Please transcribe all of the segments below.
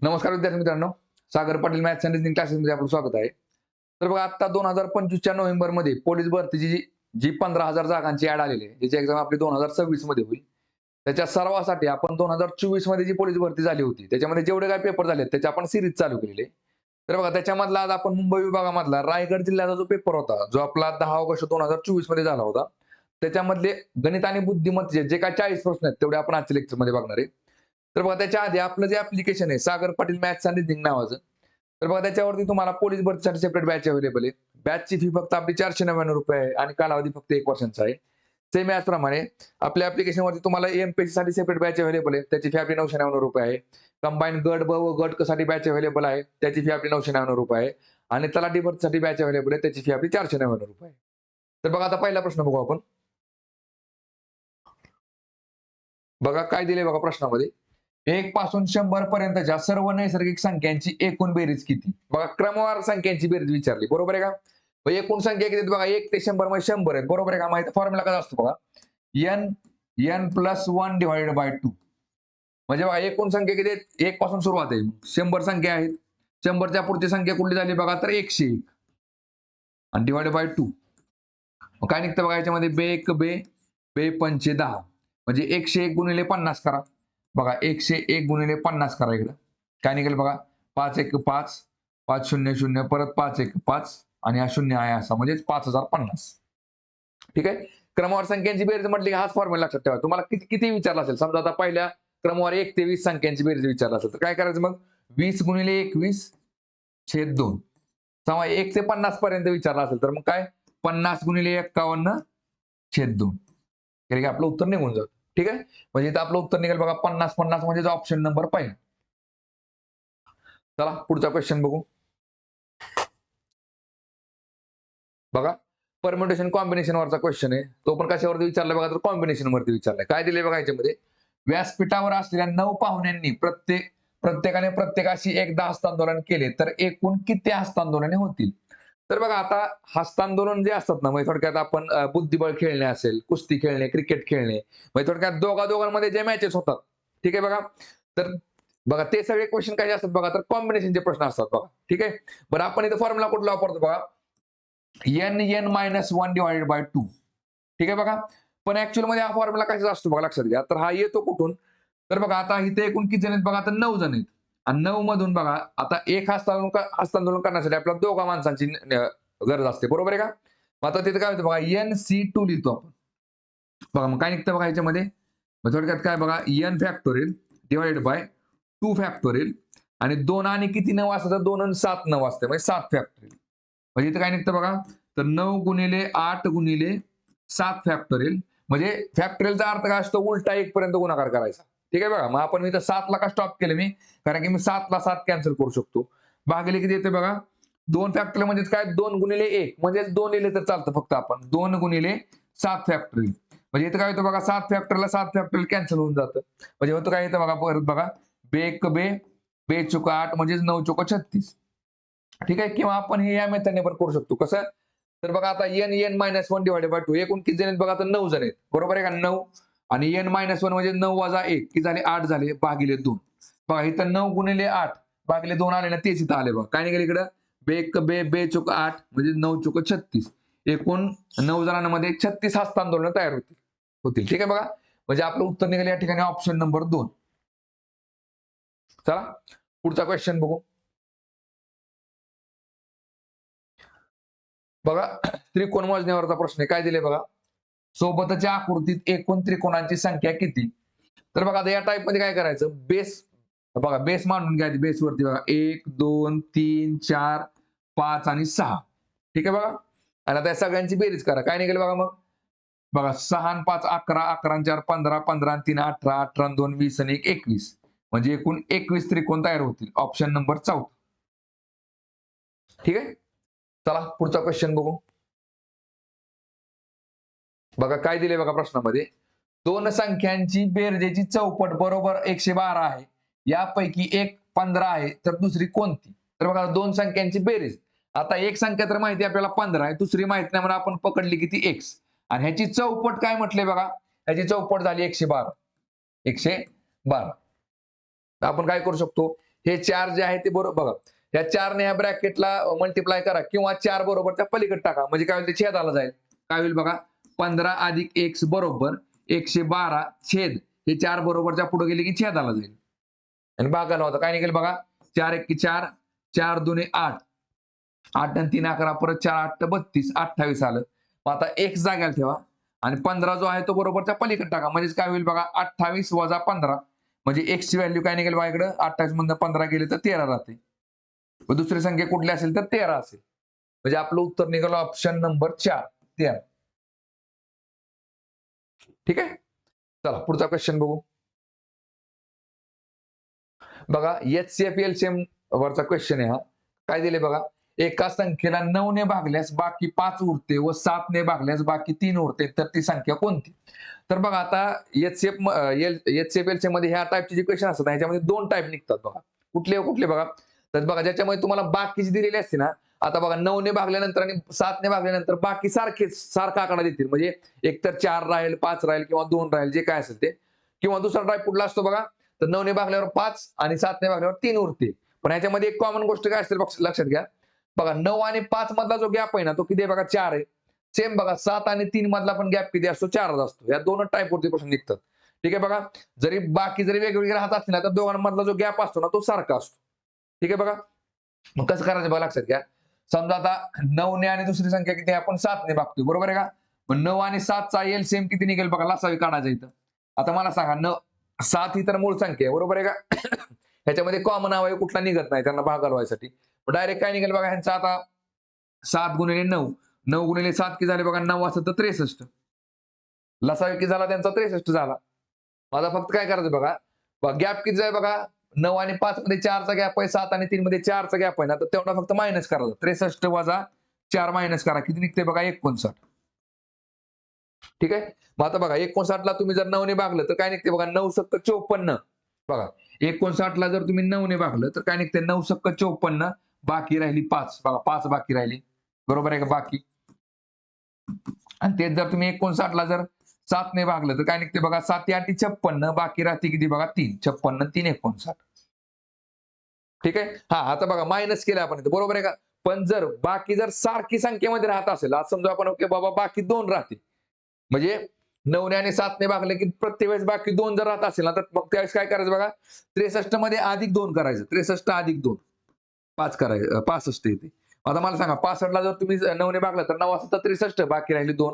नमस्कार विद्यार्थी मित्रांनो, Sagar Patil maths and reasoning क्लासेसमध्ये आपलं स्वागत आहे. तर बघा आता 2025च्या नोव्हेंबरमध्ये पोलीस भरतीची जी 15,000 जागांची ऍड आलेली आहे, ज्याची एक्झाम आपली 2026 मध्ये होईल. त्याच्या सरावासाठी आपण 2024 मध्ये जी पोलीस भरती झाली होती, त्याच्यामध्ये जेवढे काही पेपर झाले त्याची आपण सिरीज चालू केलेली आहे. तर बघा त्याच्यामधला आज आपण मुंबई विभागामधला रायगड जिल्ह्याचा जो पेपर होता, जो आपला 10 ऑगस्ट 2024 मध्ये झाला होता, त्याच्यामधले गणित आणि बुद्धिमत्तेचे जे काही 40 प्रश्न आहेत तेवढे आपण आजच्या लेक्चरमध्ये बघणार आहे. तर बघा त्याच्या आधी आपलं जे ऍप्लिकेशन आहे Sagar Patil maths and reasoning नावाचं, तर बघा त्याच्यावरती तुम्हाला पोलीस भरतीसाठी सेपरेट बॅच अवेलेबल आहे. बॅचची फी फक्त आपली 499 रुपये आहे आणि कालावधी फक्त 1 वर्षांचा आहे. सेम याचप्रमाणे आपल्या ऍप्लिकेशनवरती तुम्हाला एमपीएससी साठी सेपरेट बॅच अवेलेबल आहे. त्याची फी आपली 999 रुपये आहे. कंबाईन गट ब व गट क साठी बॅच अवेलेबल आहे. त्याची फी आपली 999 रुपये आहे. आणि तलाठी भरतीसाठी बॅच अवेलेबल आहे. त्याची फी आपली 499 रुपये आहे. तर बघा आता पहिला प्रश्न बघू आपण. बघा काय दिले बघा प्रश्नामध्ये. 1 पासून 100 पर्यंतच्या सर्व नैसर्गिक संख्यांची एकूण बेरीज किती? बघा क्रमवार संख्यांची बेरीज विचारली, बरोबर आहे का? मग एकूण संख्या किती बघा 1 ते 100 मध्ये 100 आहेत, बरोबर आहे का? माहिती फॉर्म्युला कसा असतो बघा, n प्लस 1 डिवाइडेड बाय 2. म्हणजे बघा एकूण संख्या किती आहेत? 1 पासून सुरुवात आहे. 100 संख्या आहेत. 100च्या पुढची संख्या कुठली झाली बघा तर 101 आणि डिवाइडेड बाय 2. मग काय निघतं बघा याच्यामध्ये बे 1 बे बे 5 10 म्हणजे 101 गुणिले 50 करा. बघा 101 गुणिले 50 करा इकडं. काय निघेल बघा 5 1 5 5 0 0 परत 5 1 5 आणि हा 0 आहे असा म्हणजे 5050. ठीक आहे. क्रमवार संख्यांची बेरीज म्हटली की हाच फॉर्म्युला लक्षात ठेवा. तुम्हाला किती विचारला असेल, समजा आता पहिल्या क्रमवार 1 ते 20 संख्यांची बेरीज विचारला असेल तर काय करायचं मग 20 गुणिले 21 छेद 2. समजा 1 ते 50 पर्यंत विचारला असेल तर मग काय 50 गुणिले 51 छेद 2 केलं की आपलं उत्तर निघून जातं. ठीक आहे. म्हणजे इथं आपलं उत्तर निघेल बघा 50 50 म्हणजे ऑप्शन नंबर पहिला. चला पुढचा क्वेश्चन बघू. बघा परम्युटेशन कॉम्बिनेशन वरचा क्वेश्चन आहे. तो पण कशावरती विचारलाय बघा तर कॉम्बिनेशन वरती विचारलाय. काय दिले बघा याच्यामध्ये, व्यासपीठावर असलेल्या 9 पाहुण्यांनी प्रत्येकाने प्रत्येकाशी एकदा हस्तांदोलन केले तर एकूण किती हस्तांदोलने होतील? तर बघा आता हस्तांदोलन जे असतात ना, म्हणजे थोडक्यात आपण बुद्धिबळ खेळणे असेल, कुस्ती खेळणे, क्रिकेट खेळणे, म्हणजे थोडक्यात दोघांमध्ये जे मॅचेस होतात, ठीक आहे बघा. तर बघा ते सगळे क्वेश्चन काय असतात बघा तर कॉम्बिनेशनचे प्रश्न असतात बघा. ठीक आहे. बरं आपण इथं फॉर्म्युला कुठला वापरतो बघा, n-1 डिवाइडेड बाय 2. ठीक आहे बघा. पण ऍक्च्युअल मध्ये हा फॉर्म्युला कशाचा असतो बघा लक्षात घ्या. तर हा येतो कुठून, तर बघा आता इथे एकूण किती जण आहेत बघा तर 9 जण आहेत. आणि 9 मधून बघा आता एक हस्तांदोलन करण्यासाठी आपल्याला दोघा माणसांची गरज असते, बरोबर आहे का? मग आता तिथे काय होतं बघा NC2 लिहितो आपण. बघा मग काय निघतं बघा याच्यामध्ये, मग थोडक्यात काय बघा n factorial divided by 2 factorial आणि 2 आणि किती 9 असतं तर 2 आणि 7 9 असते म्हणजे 7 फॅक्टोरियल. म्हणजे इथं काय निघतं बघा तर 9 गुणिले 8 गुणिले 7 फॅक्टोरियल. म्हणजे फॅक्टोरियलचा अर्थ काय असतो, उलटा 1 पर्यंत गुणाकार करायचा. ठीक आहे बघा. मग आपण इथं 7 ला का स्टॉप केलं मी, कारण की मी 7 ला 7 कॅन्सल करू शकतो. भागिले किती येते बघा 2 फॅक्टोरियल म्हणजे काय 2 गुणिले 1 म्हणजे 2 लिहिले तर चालतं फक्त आपण 2 गुणिले 7 फॅक्टोरियल. म्हणजे इथं काय होतं बघा 7 फॅक्टोरियलला 7 फॅक्टोरियल कॅन्सल होऊन जातं. म्हणजे होतं काय येतं बघा परत बघा बे 1 बे बे चुका 8 म्हणजे 9 चुका 36. ठीक आहे. किंवा आपण हे या मेथडने पण करू शकतो. कसं, तर बघा आता n-1 डिवाइडेड बाय 2 एकूण किती जण आहेत बघा तर 9 जण आहेत, बरोबर आहे का? 9 आणि n-1 म्हणजे 9 वजा 1 किती झाले 8 झाले भागिले 2. बघा इथं 9 गुणिले 8 भागिले 2 आले ना, तेच इथं आले बघा. काय निघेल इकडं बे 1 बे बे चुका 8 म्हणजे 9 चुका 36. एकूण 9 जणांमध्ये 36 हस्तांदोलन तयार होतील. ठीक आहे बघा. म्हणजे आपलं उत्तर निघेल या ठिकाणी ऑप्शन नंबर 2. चला पुढचा क्वेश्चन बघू. बघा त्रिकोण मोजण्यावरचा प्रश्न आहे. काय दिले बघा, सोबतच्या आकृतीत एकूण त्रिकोणांची संख्या किती? तर बघा आता या टाइप मध्ये काय करायचं, बेस बघा बेस मांडून घ्यायची. बेस वरती बघा 1 2 3 4 5 आणि 6. ठीक आहे बघा. आणि आता या सगळ्यांची बेरीज करा. काय निघेल बघा मग, बघा 6 आणि 5 11 11 आणि 4 15 15 आणि 3 18 18 आणि 2 20 आणि 1 21 म्हणजे एकूण 21 त्रिकोण तयार होतील. Option number 4. ठीक आहे. चला पुढचा क्वेश्चन बघू. बघा काय दिले बघा प्रश्नामध्ये, दोन संख्यांची बेरजेची चौपट बरोबर 112 आहे. यापैकी एक 15 आहे तर दुसरी कोणती? तर बघा दोन संख्यांची बेरीज. आता एक संख्या तर माहिती आपल्याला 15 आहे, दुसरी माहिती नाही म्हणून आपण पकडली किती x. आणि ह्याची चौपट काय म्हटले बघा, ह्याची चौपट झाली 112. 112. तर आपण काय करू शकतो, हे 4 जे आहे ते बरोबर बघा. या 4 ने या ब्रॅकेटला मल्टिप्लाय करा किंवा 4 बरोबरच्या पलीकडे टाका. म्हणजे काय होईल ते छेदाला जाईल. काय होईल बघा 15 अधिक x बरोबर 112 छेद हे 4 बरोबरच्या पुढे गेले की छेदाला जाईल. आणि भागाला होता काय निघेल बघा 4 1 4 4 2 8 8 आणि 3 11 परत 4 8 32 28 आलं. मग आता x जाग्याला ठेवा आणि 15 जो आहे तो बरोबरच्या पलीकडे टाका. म्हणजेच काय होईल बघा 28 वजा 15 म्हणजे x ची व्हॅल्यू काय निघेल बघा इकडं 28 मधनं 15 गेले तर 13 राहते. व दुसरी संख्या कुठली असेल तर 13 असेल. म्हणजे आपलं उत्तर निघालं ऑप्शन नंबर 4 13. ठीक आहे. चला पुढचा क्वेश्चन बघू. बघा HCF LCM वरचा क्वेश्चन आहे हा. काय दिले बघा एका संख्येला 9 ने भागल्यास बाकी 5 उरते व 7 ने भागल्यास बाकी 3 उरते तर ती संख्या कोणती? तर बघा आता HCF LCM मध्ये ह्या टाईपचे जे क्वेश्चन असतात ह्याच्यामध्ये 2 टाईप निघतात बघा. कुठले कुठले बघा तर बघा ज्याच्यामध्ये तुम्हाला बाकीची दिलेली असते ना आता बघा 9 ने भागल्यानंतर आणि 7 ने भागल्यानंतर बाकी सारखा आकडा देतील म्हणजे एक तर 4 राहील 5 राहील किंवा 2 राहील जे काय असेल ते किंवा दुसरा टाईप कुठला असतो बघा तर 9 ने भागल्यावर 5 आणि 7 ने भागल्यावर 3 उरते. पण ह्याच्यामध्ये एक कॉमन गोष्ट काय असते लक्षात घ्या. बघा 9 आणि 5 मधला जो गॅप आहे ना तो किती आहे बघा 4 आहे. सेम बघा 7 आणि 3 मधला पण गॅप किती असतो 4 असतो. या दोन टाईप वरती प्रश्न निघतात. ठीक आहे बघा जरी बाकी जरी वेगवेगळे राहत असतील ना तर दोघांमधला जो गॅप असतो ना तो सारखा असतो. ठीक आहे बघा मग कसं करायचं बघा लक्षात घ्या. समजा आता 9 ने आणि दुसरी संख्या किती आहे आपण 7 ने भागतोय बरोबर आहे का. मग 9 आणि 7 चा LCM किती निघेल बघा लसावी काढायचं इथं. आता मला सांगा 7 ही तर मूळ संख्या आहे बरोबर आहे का. ह्याच्यामध्ये कॉमन अवयव कुठला निघत नाही त्यांना भाग घालवायसाठी. डायरेक्ट काय निघेल बघा ह्यांचा आता 7 गुणिले 9 9 गुणिले 7 किती झाले बघा 9 असं तर 63 लसावी किती झाला त्यांचा 63 झाला. माझा फक्त काय करायचं बघा गॅप किती आहे बघा 9 आणि 5 मध्ये 4 चा गॅप आहे 7 आणि 3 मध्ये 4 चा गॅप आहे ना तर तेवढा फक्त मायनस करायचा 63 वजा 4 मायनस करा किती निघते बघा 59. ठीक आहे मग आता बघा 59 ला तुम्ही जर 9 ने भागलं तर काय निघते बघा 9 सत्तर 54 बघा 59 ला जर तुम्ही 9 ने भागलं तर काय निघते 9 सत्तर 54 बाकी राहिली 5 बघा 5 बाकी राहिली बरोबर आहे का बाकी आणि तेच जर तुम्ही 59 ला जर 7 ने भागलं तर काय निघते बघा 7 8 56 बाकी राहते किती बघा 3 56 3 59. ठीक आहे हा आता बघा मायनस केलं आपण इथं बरोबर आहे का. पण जर बाकी जर सारखी संख्येमध्ये राहत असेल आज समजा आपण ओके बाबा बाकी 2 राहते म्हणजे 9 ने आणि 7 ने भागले की प्रत्येक वेळेस बाकी 2 जर राहत असेल ना तर मग त्यावेळेस काय करायचं बघा 63 मध्ये अधिक 2 करायचं 63 अधिक 2 5 करायचं 65 येते. आता मला सांगा 65 ला जर तुम्ही 9 ने भागलं तर 9 असं तर 63 बाकी राहिली 2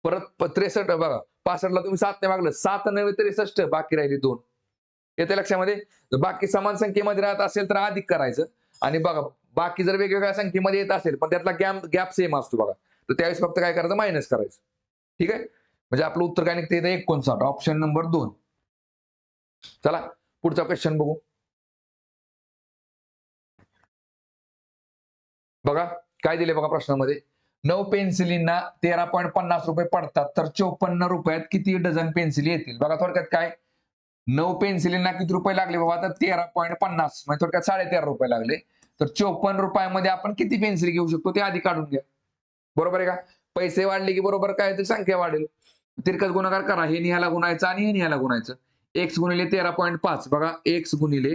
परत 63 बघा 65 ला तुम्ही 7 ने भागलं 7 9 63 बाकी राहिली 2 येते लक्षामध्ये. बाकी समान संख्येमध्ये राहत असेल तर अधिक करायचं आणि बघा बाकी जर वेगवेगळ्या संख्येमध्ये येत असेल पण त्यातला गॅप सेम असतो बघा तर त्यावेळेस फक्त काय करायचं मायनस करायचं. ठीक आहे म्हणजे आपलं उत्तर काय निघते 59 ऑप्शन नंबर 2. चला पुढचा क्वेश्चन बघू. बघा काय दिले बघा प्रश्नामध्ये 9 पेन्सिलींना 13.50 रुपये पडतात तर 54 रुपयात किती डझन पेन्सिली येतील. बघा थोडक्यात काय 9 पेन्सिलींना किती रुपये लागले बाबा तर 13.50 म्हणजे थोडक्यात 13.5 रुपये लागले तर 54 रुपयामध्ये आपण किती पेन्सिल घेऊ शकतो ते आधी काढून घ्या. बरोबर आहे का पैसे वाढले की बरोबर काय तर संख्या वाढेल. तिरकस गुणाकार करा हे ह्याला गुणायचं आणि हे ह्याला गुणायचं x गुणिले 13.5 बघा x गुणिले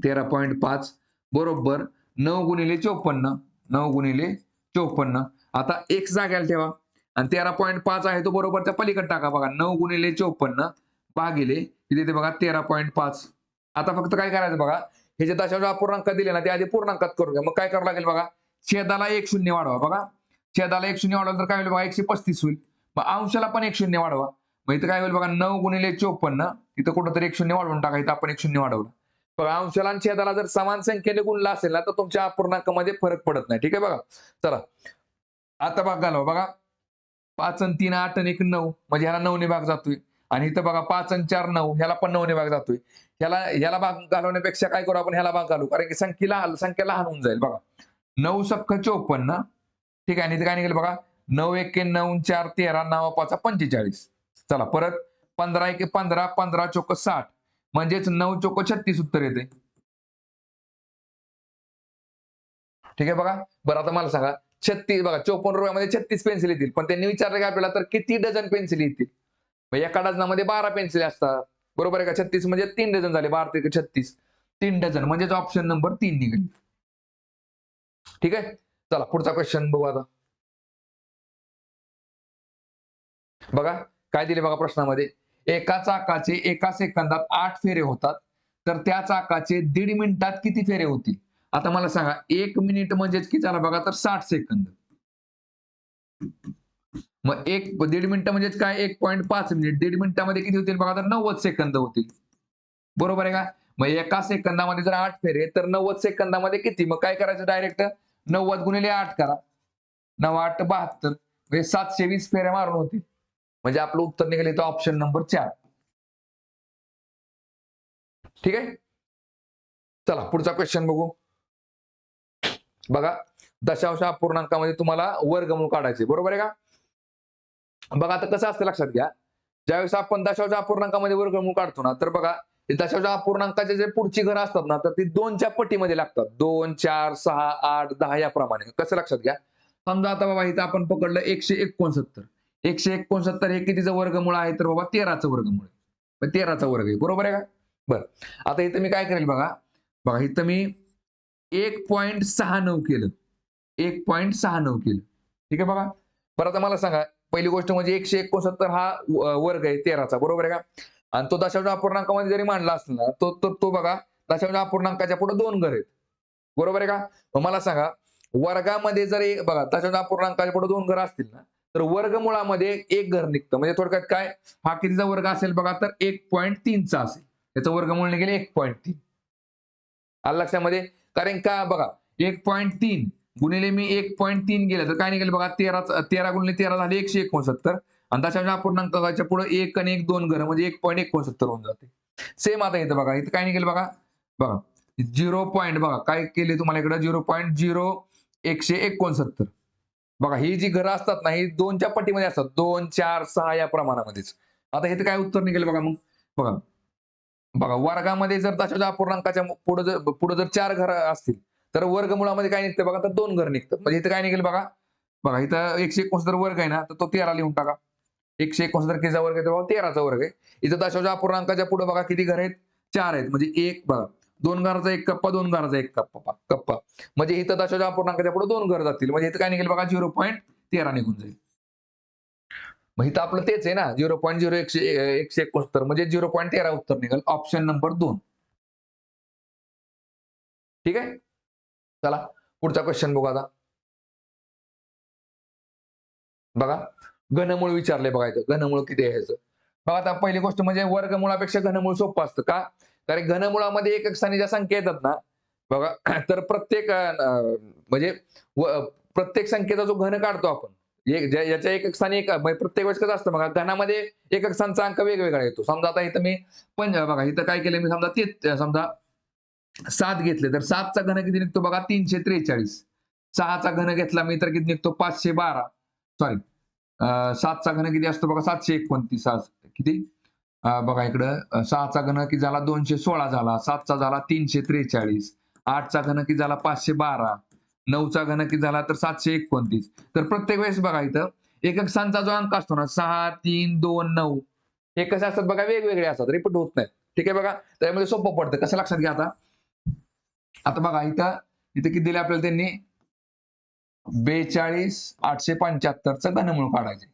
13.5 बरोबर 9 गुणिले 54 9 गुणिले 54 आता x जाग्याला ठेवा आणि 13.5 आहे तो बरोबरच्या पलीकडे टाका बघा 9 गुणिले 54 भागिले किती ते बघा 13.5. आता फक्त काय करायचं बघा हे जे दशांश अपूर्णांक दिले ना ते आधी पूर्णांकात करू द्या. मग काय करावं लागेल बघा छेदाला 1 शून्य वाढवा बघा छेदाला 1 शून्य वाढवलं तर काय होईल बघा 135 होईल. मग अंशाला पण 1 शून्य वाढवा मग इथं काय होईल बघा 9 गुणिले 54 इथं कुठंतरी 1 शून्य वाढवून टाका इथं आपण 1 शून्य वाढवलं. बघा अंशाला आणि छेदाला जर समान संख्येने गुणला असेल ना तर तुमच्या अपूर्णांकामध्ये फरक पडत नाही. ठीक आहे बघा चला आता भाग घालवा बघा 5 आणि 3 8 आणि 1 9 म्हणजे ह्याला 9 ने भाग जातोय आणि इथं बघा 5 आणि 4 9 ह्याला पण 9 ने भाग जातोय. ह्याला भाग घालवण्यापेक्षा काय करू आपण ह्याला भाग घालू कारण की संख्या लहान होऊन जाईल बघा 9 सख्ख 54 ठीक आहे आणि इथं काय निघेल बघा 9 1 9 4 13 9 5 45. चला परत 15 1 15 15 चोक 60 म्हणजेच 9 चोक 36 उत्तर येते. ठीक आहे बघा बरं आता मला सांगा 36 बघा 54 रुपयामध्ये 36 पेन्सिल येतील पण त्यांनी विचारलं का आपल्याला तर किती डझन पेन्सिल येतील. एका डझनामध्ये 12 पेन्सिल असतात बरोबर आहे का 36 म्हणजे 3 डझन झाले 12 ते 36 3 डझन म्हणजे ऑप्शन नंबर 3 निघेल. ठीक आहे. चला पुढचा क्वेश्चन बघू आता. बघा काय दिले बघा प्रश्नामध्ये. एका चाकाचे एका सेकंदात 8 फेरे होतात, तर त्या चाकाचे 1.5 मिनिटात किती फेरे होतील? आता मला सांगा 1 मिनिट म्हणजेच किती झाला बघा तर 60 सेकंद. मग 1.5 मिनिटं म्हणजेच काय 1.5 मिनिट. 1.5 मिनिटामध्ये किती होतील बघा तर 90 सेकंद होतील. बरोबर आहे का? मग एका सेकंदामध्ये जर 8 फेरे तर 90 सेकंदामध्ये किती? मग काय करायचं डायरेक्ट 90 गुणिले 8 करा. 9 8 72 म्हणजे 720 फेऱ्या मारून होतील. म्हणजे आपलं उत्तर निघालं इथं ऑप्शन नंबर 4. ठीक आहे. चला पुढचा क्वेश्चन बघू. बघा दशांश अपूर्णांकामध्ये तुम्हाला वर्गमूळ काढायचे बरोबर आहे का? बघा आता कसं असतं लक्षात घ्या. ज्यावेळेस आपण दशांश अपूर्णांकामध्ये वर्गमूळ काढतो ना, तर बघा दशांश अपूर्णांकाचे जे पुढची घरं असतात ना, तर ती 2च्या पटीमध्ये लागतात. 2, 4, 6, 8, 10 याप्रमाणे. कसं लक्षात घ्या. समजा आता बाबा इथं आपण पकडलं 169. 169 हे कितीचं वर्गमूळ आहे तर बाबा 13चं वर्गमूळ आहे. मग 13चा वर्ग आहे. बरोबर आहे का? बरं. आता इथं मी काय करेल बघा. बघा इथं मी 1.69 केलं. 1.69 केलं. ठीक आहे बघा. बरं आता मला सांगा पहिली गोष्ट म्हणजे 169 हा वर्ग आहे 13चा बरोबर आहे का? आणि तो दशांश अपूर्णांकामध्ये जरी मांडला असला ना, तो बघा दशांश अपूर्णांकाच्या पुढे 2 घर आहेत. बरोबर आहे का? मग मला सांगा वर्गामध्ये जर बघा दशांश अपूर्णांकाच्या पुढे 2 घर असतील ना, तर वर्गमुळामध्ये 1 घर निघतं. म्हणजे थोडक्यात काय हा कितीचा वर्ग असेल बघा तर 1.3 चा असेल. त्याचं वर्गमूळ निघेल 1.3. आलं लक्षामध्ये? कारण का बघा 1.3 गुणिले मी 1.3 गेलं तर काय निघेल बघा 13 गुणिले 13 झाले 169 आणि दशांश अपूर्णांकाच्या पुढे 1 आणि 1 2 घरं म्हणजे 1.69 होऊन जाते. सेम आता इथं बघा इथं काय निघेल बघा. बघा 0 पॉइंट बघा काय केले तुम्हाला इकडे 0.0169. बघा ही जी घरं असतात ना, ही 2च्या पटीमध्ये असतात. 2, 4, 6 या प्रमाणामध्येच. आता इथं काय उत्तर निघेल बघा मग. बघा बघा वर्गामध्ये जर दशांश अपूर्णांकाच्या पुढे जर 4 घरं असतील, तर वर्गमुळामध्ये काय निघतं बघा तर 2 घर निघतात. म्हणजे इथं काय निघेल बघा. बघा इथं 169 वर्ग आहे ना, तर तो 13 लिहून टाका. 169 कितीचा वर्ग आहे तर बाबा 13चा वर्ग आहे. इथं दशांश अपूर्णांकाच्या पुढे बघा किती घर आहेत? 4 आहेत. म्हणजे 1 बघा 2 घराचा 1 कप्पा, 2 घराचा 1 कप्पा. म्हणजे इथं दशांश अपूर्णांकाच्या पुढे 2 घर जातील. म्हणजे इथं काय निघेल बघा 0.13 निघून जाईल. मग इथं आपलं तेच आहे ना 0.0169 म्हणजे 0.13 उत्तर निघेल ऑप्शन नंबर 2. ठीक आहे. चला पुढचा क्वेश्चन बघू आता. बघा घनमूळ विचारले बघा इथं घनमूळ किती आहे ह्याचं. बघा आता पहिली गोष्ट म्हणजे वर्गमुळापेक्षा घनमूळ सोपं असतं का? कारण घनमुळामध्ये एकक स्थानी ज्या संख्या येतात ना बघा तर प्रत्येक म्हणजे प्रत्येक संख्येचा जो घन काढतो आपण याच्या एकक स्थानी म्हणजे प्रत्येक वेळेस कसं असतं बघा घनामध्ये एकक स्थानचा अंक वेगवेगळा येतो. समजा आता इथं मी बघा इथं काय केलं मी समजा ते समजा 7 घेतले तर 7चा घन किती निघतो बघा 343. 6चा घन घेतला मी तर किती निघतो 512. सॉरी 7चा घन किती असतो बघा 729 किती बघा इकडं 6चा घन किती झाला 216 झाला. 7चा झाला 343. 8चा घन किती झाला 512. 9चा घन किती झाला तर 729. तर प्रत्येक वेळेस बघा इथं एकक स्थानचा जो अंक असतो ना 6, 3, 2, 9 हे कसे असतात बघा वेगवेगळे असतात रिपीट होत नाहीत. ठीक आहे बघा त्यामुळे सोपं पडतं. कसं लक्षात घ्या आता. आता बघा इथं इथं किती दिले आपल्याला त्यांनी 42,875चं घनमूळ काढायचे.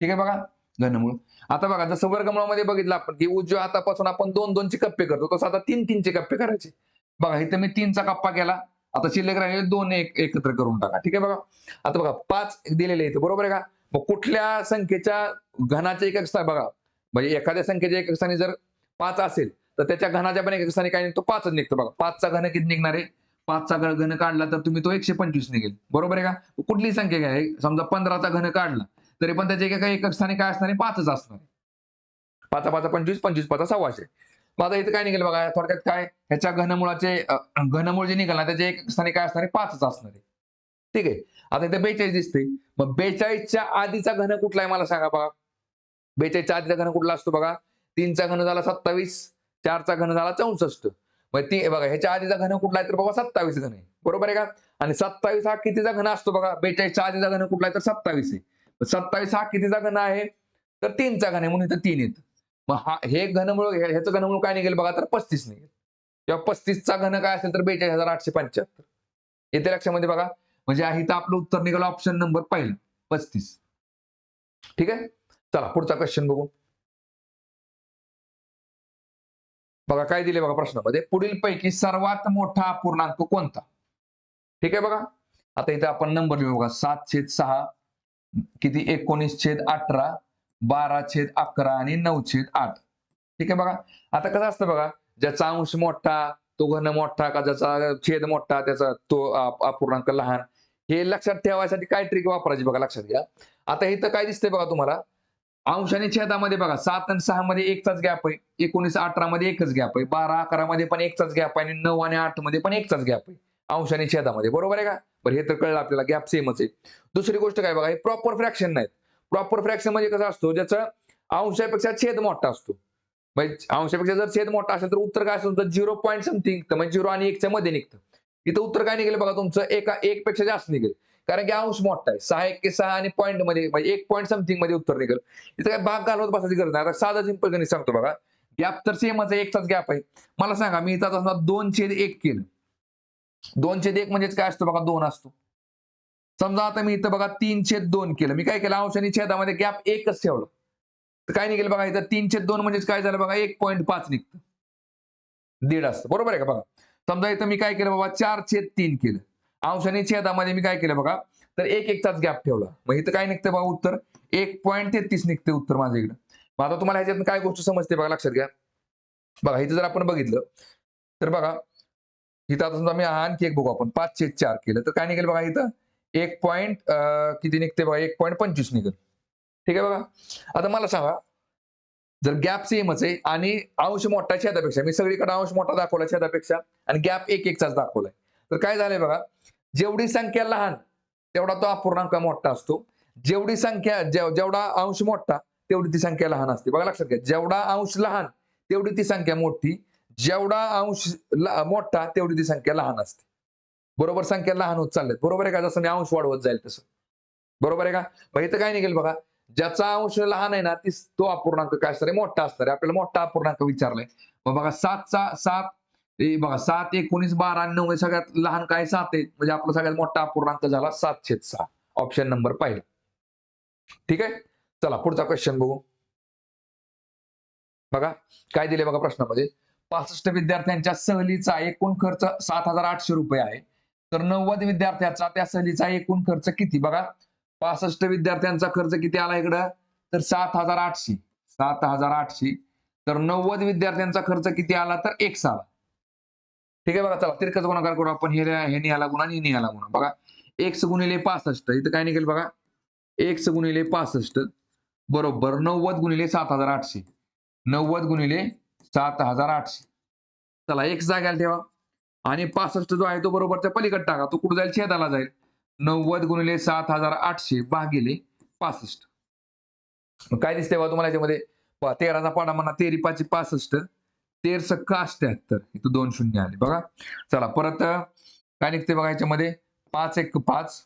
ठीक आहे बघा घनमूळ. आता बघा जसं वर्गमुळामध्ये बघितलं आपण की उजव्या हातापासून आपण 2-2 चे कप्पे करतो तसं आता 3-3 चे कप्पे करायचे. बघा इथं मी 3चा कप्पा केला. आता शिल्लक राहिलेले 2 एकत्र करून टाका. ठीक आहे बघा. आता बघा 5 दिलेले इथे बरोबर आहे का? मग कुठल्या संख्येच्या घनाचे एकक स्थान बघा म्हणजे एखाद्या संख्येच्या एकक स्थानी जर 5 असेल तर त्याच्या घनाच्या पण एकक स्थानी काय निघतो 5च निघतो बघा. 5चा घन किती निघणार आहे? 5चा घन काढला तर तुम्ही तो 125 निघेल. बरोबर आहे का? कुठली संख्या घ्या समजा 15चा घन काढला तरी पण त्याच्या एकक स्थानी काय असणार आहे 5च असणार आहे. 5 5 25 25 5 1600. मग आता इथं काय निघेल बघा थोडक्यात काय ह्याच्या घनमुळाचे घनमूळ जे निघाल ना त्याच्या एक स्थानी काय असणार आहे 5च असणार आहे. ठीक आहे. आता इथे 42 दिसते. मग 42च्या आधीचा घन कुठला आहे मला सांगा बघा. 42च्या आधीचा घन कुठला असतो बघा. 3चा घन झाला 27, 4चा घन झाला 64. मग ती बघा ह्याच्या आधीचा घन कुठला आहे तर बघा 27 घन आहे. बरोबर आहे का? आणि 27 हा कितीचा घन असतो बघा 42च्या आधीचा घन कुठला आहे तर 27 आहे. 27 हा कितीचा घन आहे तर 3चा घन आहे म्हणून इथं 3 येतं. मग हे घनमूळ ह्याचं घनमूळ काय निघेल बघा तर 35 निघेल. किंवा 35चा घन काय असेल तर 42,875. येते लक्षामध्ये बघा. म्हणजे इथं आपलं उत्तर निघालं ऑप्शन नंबर पहिला 35. ठीक आहे. चला पुढचा क्वेश्चन बघू. बघा काय दिले बघा प्रश्नामध्ये, पुढील पैकी सर्वात मोठा अपूर्णांक कोणता? ठीक आहे बघा. आता इथे आपण नंबर लिहू बघा. 7/6 किती 19/18, 12/11 आणि 9/8. ठीक आहे बघा. आता कसं असतं बघा, ज्याचा अंश मोठा तो घन मोठा का ज्याचा छेद मोठा त्याचा तो अपूर्णांक लहान, हे लक्षात ठेवायसाठी काय ट्रिक वापरायची बघा, लक्षात घ्या. आता इथं काय दिसतंय बघा तुम्हाला, अंश आणि छेदामध्ये बघा 7 आणि 6 मध्ये एकचाच गॅप आहे, 19-18 मध्ये एकच गॅप आहे, 12-11 मध्ये पण एकचाच गॅप आहे आणि 9 आणि 8 मध्ये पण एकचाच गॅप आहे अंश आणि छेदामध्ये. बरोबर आहे का? बरं हे तर कळलं आपल्याला, गॅप सेमच आहे. दुसरी गोष्ट काय बघा, हे प्रॉपर फ्रॅक्शन नाहीत. प्रॉपर फ्रॅक्शन म्हणजे कसं असतो, ज्याचा अंशापेक्षा छेद मोठा असतो. म्हणजे अंशापेक्षा जर छेद मोठा असेल तर उत्तर काय असेल तर 0 पॉईंट समथिंग निघतं, म्हणजे 0 आणि 1 मध्ये निघतं. इथं उत्तर काय निघेल बघा तुमचं, 1 पेक्षा जास्त निघेल. कारण की अंश मोठा आहे. 6 आणि पॉईंट मध्ये म्हणजे 1 पॉईंट समथिंग मध्ये उत्तर निघेल. इथं काय भाग घालवत बसायची गरज नाही. आता साधा सिंपल गणित सांगतो बघा. गॅप तर सेमच आहे, एकचाच गॅप आहे. मला सांगा, मी इथं समजा 2/1 केलं. 2/1 म्हणजेच काय असतो बघा, 2 असतो. समजा आता मी इथं बघा 3/2 केलं. मी काय केलं, अंश आणि छेदामध्ये गॅप एकच ठेवलं. तर काय निघेल बघा, इथं 3/2 म्हणजेच काय झालं बघा, 1.5 निघतं. 1.5 असतं. बरोबर आहे का बघा. समजा इथं मी काय केलं बाबा, 4/3 केलं. अंश आणि छेदामध्ये मी काय केलं बघा, तर 1/1चाच गॅप ठेवला. मग इथं काय निघतं बघा उत्तर, 1.33 निघते उत्तर माझ्या इकडं. मग आता तुम्हाला ह्याच्यातून काय गोष्ट समजते बघा, लक्षात घ्या. बघा इथं जर आपण बघितलं तर बघा, इथं आता समजा मी आणखी एक बघू आपण, 5/4 केलं तर काय निघेल बघा, इथं 1 पॉइंट किती निघते बघा, 1.25 निघेल. ठीक आहे बघा. आता मला सांगा, जर गॅप सेमच आहे आणि अंश मोठा छेदापेक्षा, मी सगळीकडे अंश मोठा दाखवला छेदापेक्षा आणि गॅप 1/1चाच दाखवलाय. तर काय झालंय बघा, जेवढी संख्या लहान तेवढा तो अपूर्णांक मोठा असतो. जेवढी संख्या जेवढा अंश मोठा तेवढी ती संख्या लहान असते. बघा लक्षात घ्या, जेवढा अंश लहान तेवढी ती संख्या मोठी, जेवढा अंश मोठा तेवढी ती संख्या लहान असते. बरोबर, संख्या लहान होत चालल्यात. बरोबर आहे का? जसं मी अंश वाढवत जाईल तसं. बरोबर आहे का? मग इथं काय निघेल बघा, ज्याचा अंश लहान आहे ना, तो अपूर्णांक काय असणार आहे, मोठा असणार आहे. आपल्याला मोठा अपूर्णांक विचारलाय. मग बघा 7 हे बघा 7, 19, 12 आणि 9 सगळ्यात लहान काय 7 आहे. म्हणजे आपला सगळ्यात मोठा अपूर्णांक झाला 7/6. ऑप्शन नंबर पहिला. ठीक आहे. चला पुढचा क्वेश्चन बघू. बघा काय दिले बघा प्रश्नामध्ये, 65 विद्यार्थ्यांच्या सहलीचा एकूण खर्च 7,800 रुपये आहे. तर 90 विद्यार्थ्यांचा त्या सहलीचा एकूण खर्च किती? बघा 65 विद्यार्थ्यांचा खर्च किती आला इकडं, तर 7,800. 7,800. तर 90 विद्यार्थ्यांचा खर्च किती आला, तर x आला. ठीक आहे बघा. चला तिरकस गुणाकार करू आपण, हे आला गुणा आणि आला गुणा. बघा x गुणिले 65, इथं काय निघेल बघा, x गुणिले 65 बरोबर 90 गुणिले 7,800. 90 गुणिले 7,800. चला x जाग्याला ठेवा आणि 65 जो आहे तो बरोबरच्या पलीकडे टाका. तो कुठे जाईल, छेदाला जाईल. 90 गुणिले 7,800 भागिले 65. मग काय दिसतंय बघा तुम्हाला याच्यामध्ये, 13चा पाढा म्हणा, 13 5 65, 13 सक्का 78. इथं 2 शून्य आले बघा. चला परत काय निघते बघा याच्यामध्ये, 5 1 5.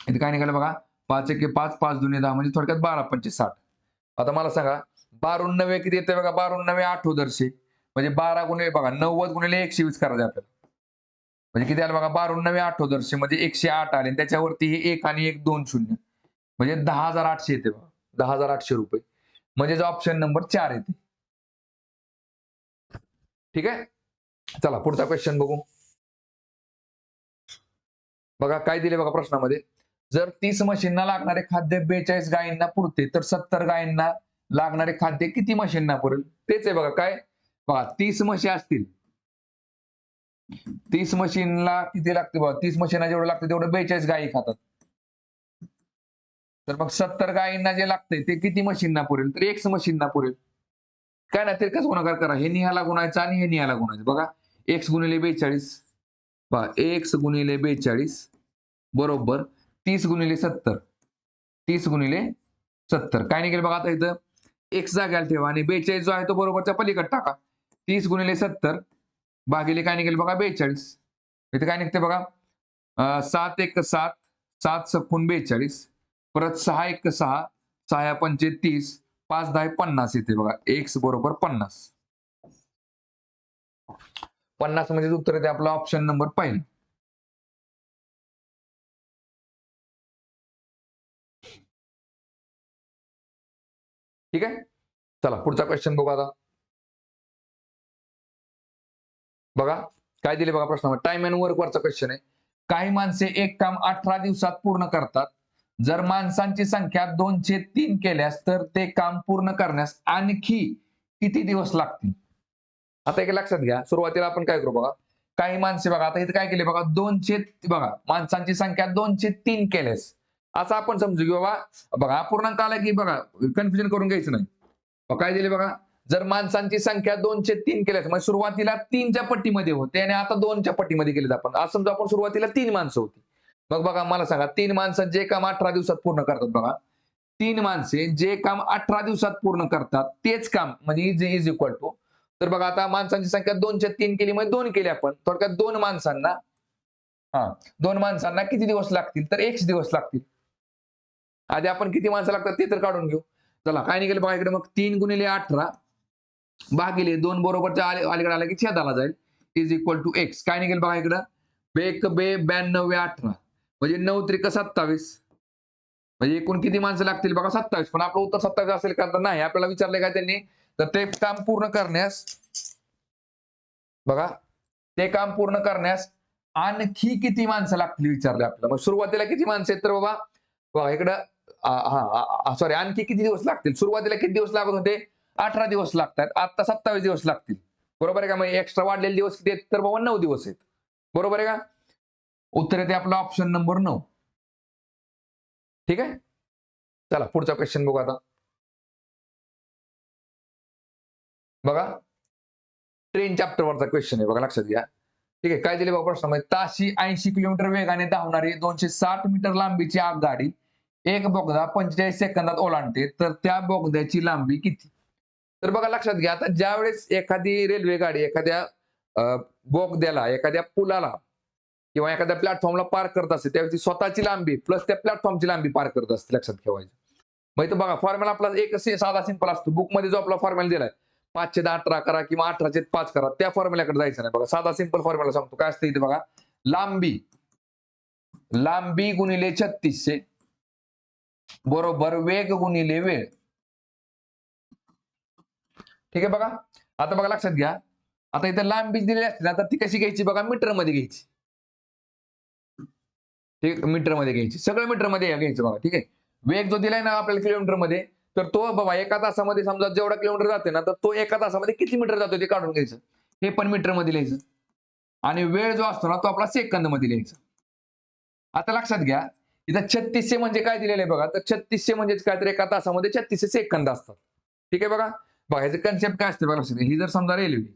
इथे काय निघालं बघा, 5 1 5, 5 2 10, म्हणजे थोडक्यात 12 5 60. आता मला सांगा, 12 9 किती येते बघा, 12 9 8 म्हणजे 12 गुणिले बघा 90 गुणिले 120 करायचं आपल्याला. म्हणजे किती आलं बघा, 12 9 8 म्हणजे 108 आले. त्याच्यावरती हे 1 आणि 1 2 शून्य, म्हणजे 10,800 येते बघा. 10,800 रुपये. म्हणजे ऑप्शन नंबर 4 येते. ठीक आहे. चला पुढचा क्वेश्चन बघू. बघा काय दिले बघा प्रश्नामध्ये, जर 30 म्हशींना लागणारे खाद्य 42 गायींना पुरते, तर 70 गायींना लागणारे खाद्य किती म्हशींना पुरेल? तेच आहे बघा काय. बघा 30 म्हशी असतील, 30 म्हशींना किती लागते बघा, 30 म्हशींना जेवढं लागतं तेवढं 42 गायी खातात. तर मग 70 गायींना जे लागतंय ते किती म्हशींना पुरेल, तर X म्हशींना पुरेल. काय नाही, तिरकाच गुणाकार करा. हे निहाला गुणायचं आणि हे निहाला गुणायचं. बघा X गुणिले 42, पहा X गुणिले 42 बरोबर 30 गुणिले 70. 30 गुणिले 70 काय निघेल बघा, आता इथं x जाग्याला ठेवा आणि 42 जो आहे तो बरोबरच्या पलीकडे टाका. 30 गुणिले 70 भागिले काय निघेल बघा, 42. इथे काय निघते बघा, 7 1 7, 7 सकून 42, परत 6 1 6, 6 पंचे 30, 5 10 50 येते बघा. x बरोबर 50. 50 म्हणजे उत्तर येते आपलं ऑप्शन नंबर पहिला. ठीक आहे. चला पुढचा क्वेश्चन बघू आता. बघा काय दिले बघा प्रश्न, टाइम अँड वर्क वरचा क्वेश्चन आहे. काही माणसे एक काम 18 दिवसात पूर्ण करतात. जर माणसांची संख्या 203 केल्यास तर ते काम पूर्ण करण्यास आणखी किती दिवस लागतील? आता एक लक्षात घ्या, सुरुवातीला आपण काय करू बघा. काही माणसे बघा, आता इथे काय केले बघा, 200 बघा माणसांची संख्या 203 केल्यास असं आपण समजू की बाबा बघा अपूर्णांक आला की बघा कन्फ्युजन करून घ्यायचं नाही. काय दिले बघा, जर माणसांची संख्या 203 केल्यास म्हणजे सुरुवातीला 3च्या पट्टीमध्ये होते आणि आता 2च्या पट्टीमध्ये केलेत आपण. असं समजा आपण सुरुवातीला 3 माणसं होती. मग बघा मला सांगा, 3 माणसं जे काम 18 दिवसात पूर्ण करतात बघा. 3 माणसे जे काम 18 दिवसात पूर्ण करतात तेच काम म्हणजे इज इक्वल टू. तर बघा आता माणसांची संख्या 203 केली म्हणजे 2 केली आपण. थोडक्यात 2 माणसांना हां, 2 माणसांना किती दिवस लागतील? तर 100 दिवस लागतील. आधी आपण किती माणसं लागतात ते तर काढून घेऊ. चला काय निघेल बघा इकडे, मग 3 गुणिले 18 भागिले 2 बरोबरच्या अलीकडे आला की छेदाला जाईल. Is equal to x. काय निघेल बघा इकडं, बेक बे 92 18 म्हणजे 9 त्रिक 27 म्हणजे एकूण किती माणसं लागतील बघा 27. पण आपलं उत्तर 27 असेल का तर नाही. आपल्याला विचारलंय काय त्यांनी, तर ते काम पूर्ण करण्यास बघा ते काम पूर्ण करण्यास आणखी किती माणसं लागतील विचारले आपल्याला. मग सुरुवातीला किती माणसं आहेत तर बाबा बघा इकडं सॉरी आणखी किती दिवस लागतील. सुरुवातीला किती दिवस लागत होते, 18 दिवस लागतात. आता 27 दिवस लागतील. बरोबर आहे का? मग एक्स्ट्रा वाढलेले दिवस किती आहेत तर बाबा 9 दिवस आहेत. बरोबर आहे का? उत्तर येते आपलं ऑप्शन नंबर 9. ठीक आहे. चला पुढचा क्वेश्चन बघू आता. बघा ट्रेन चॅप्टरवरचा क्वेश्चन आहे बघा, लक्षात घ्या. ठीक आहे. काय दिले बघा प्रश्नामध्ये, ताशी 80 किलोमीटर वेगाने धावणारी 260 मीटर लांबीची आगगाडी एक बोगदा 45 सेकंदात ओलांडते, तर त्या बोगद्याची लांबी किती? तर बघा लक्षात घ्या, आता ज्यावेळेस एखादी रेल्वे गाडी एखाद्या बोगद्याला, एखाद्या पुलाला किंवा एखाद्या प्लॅटफॉर्मला पार करत असते, त्यावेळेस ती स्वतःची लांबी प्लस त्या प्लॅटफॉर्मची लांबी पार करत असते, लक्षात ठेवायचं. मग इथं बघा फॉर्म्युला आपला एक साधा सिंपल असतो. बुकमध्ये जो आपला फॉर्म्युला दिलाय 5/10 करा किंवा 18/5 करा, त्या फॉर्म्युल्याकडे जायचं नाही. बघा साधा सिंपल फॉर्म्युला सांगतो काय असतं इथे बघा. लांबी लांबी गुणिले 3600 बरोबर वेग गुणिले वेळ. ठीक आहे बघा. आता बघा लक्षात घ्या, आता इथे लांबी दिलेली असते ना, तर ती कशी घ्यायची बघा, मीटरमध्ये घ्यायची. ठीक मीटरमध्ये घ्यायची, सगळं मीटरमध्ये घ्यायचं बघा. ठीक आहे. वेग जो दिलाय ना आपल्याला किलोमीटरमध्ये, तर तो बाबा एका तासामध्ये समजा जेवढा किलोमीटर जाते ना, तर तो एका तासामध्ये किती मीटर जातो ते काढून घ्यायचं. हे पण मीटरमध्ये लिहायचं. आणि वेळ जो असतो ना तो आपला सेकंदमध्ये लिहायचा. आता लक्षात घ्या, इथं 3600 म्हणजे काय दिलेलं आहे बघा, तर 3600 म्हणजेच काय, तर एका तासामध्ये 3600 सेकंद असतात. ठीक आहे बघा. बघा ह्याचं कन्सेप्ट काय असते बघा, लक्षात घ्या. ही जर समजा रेल्वे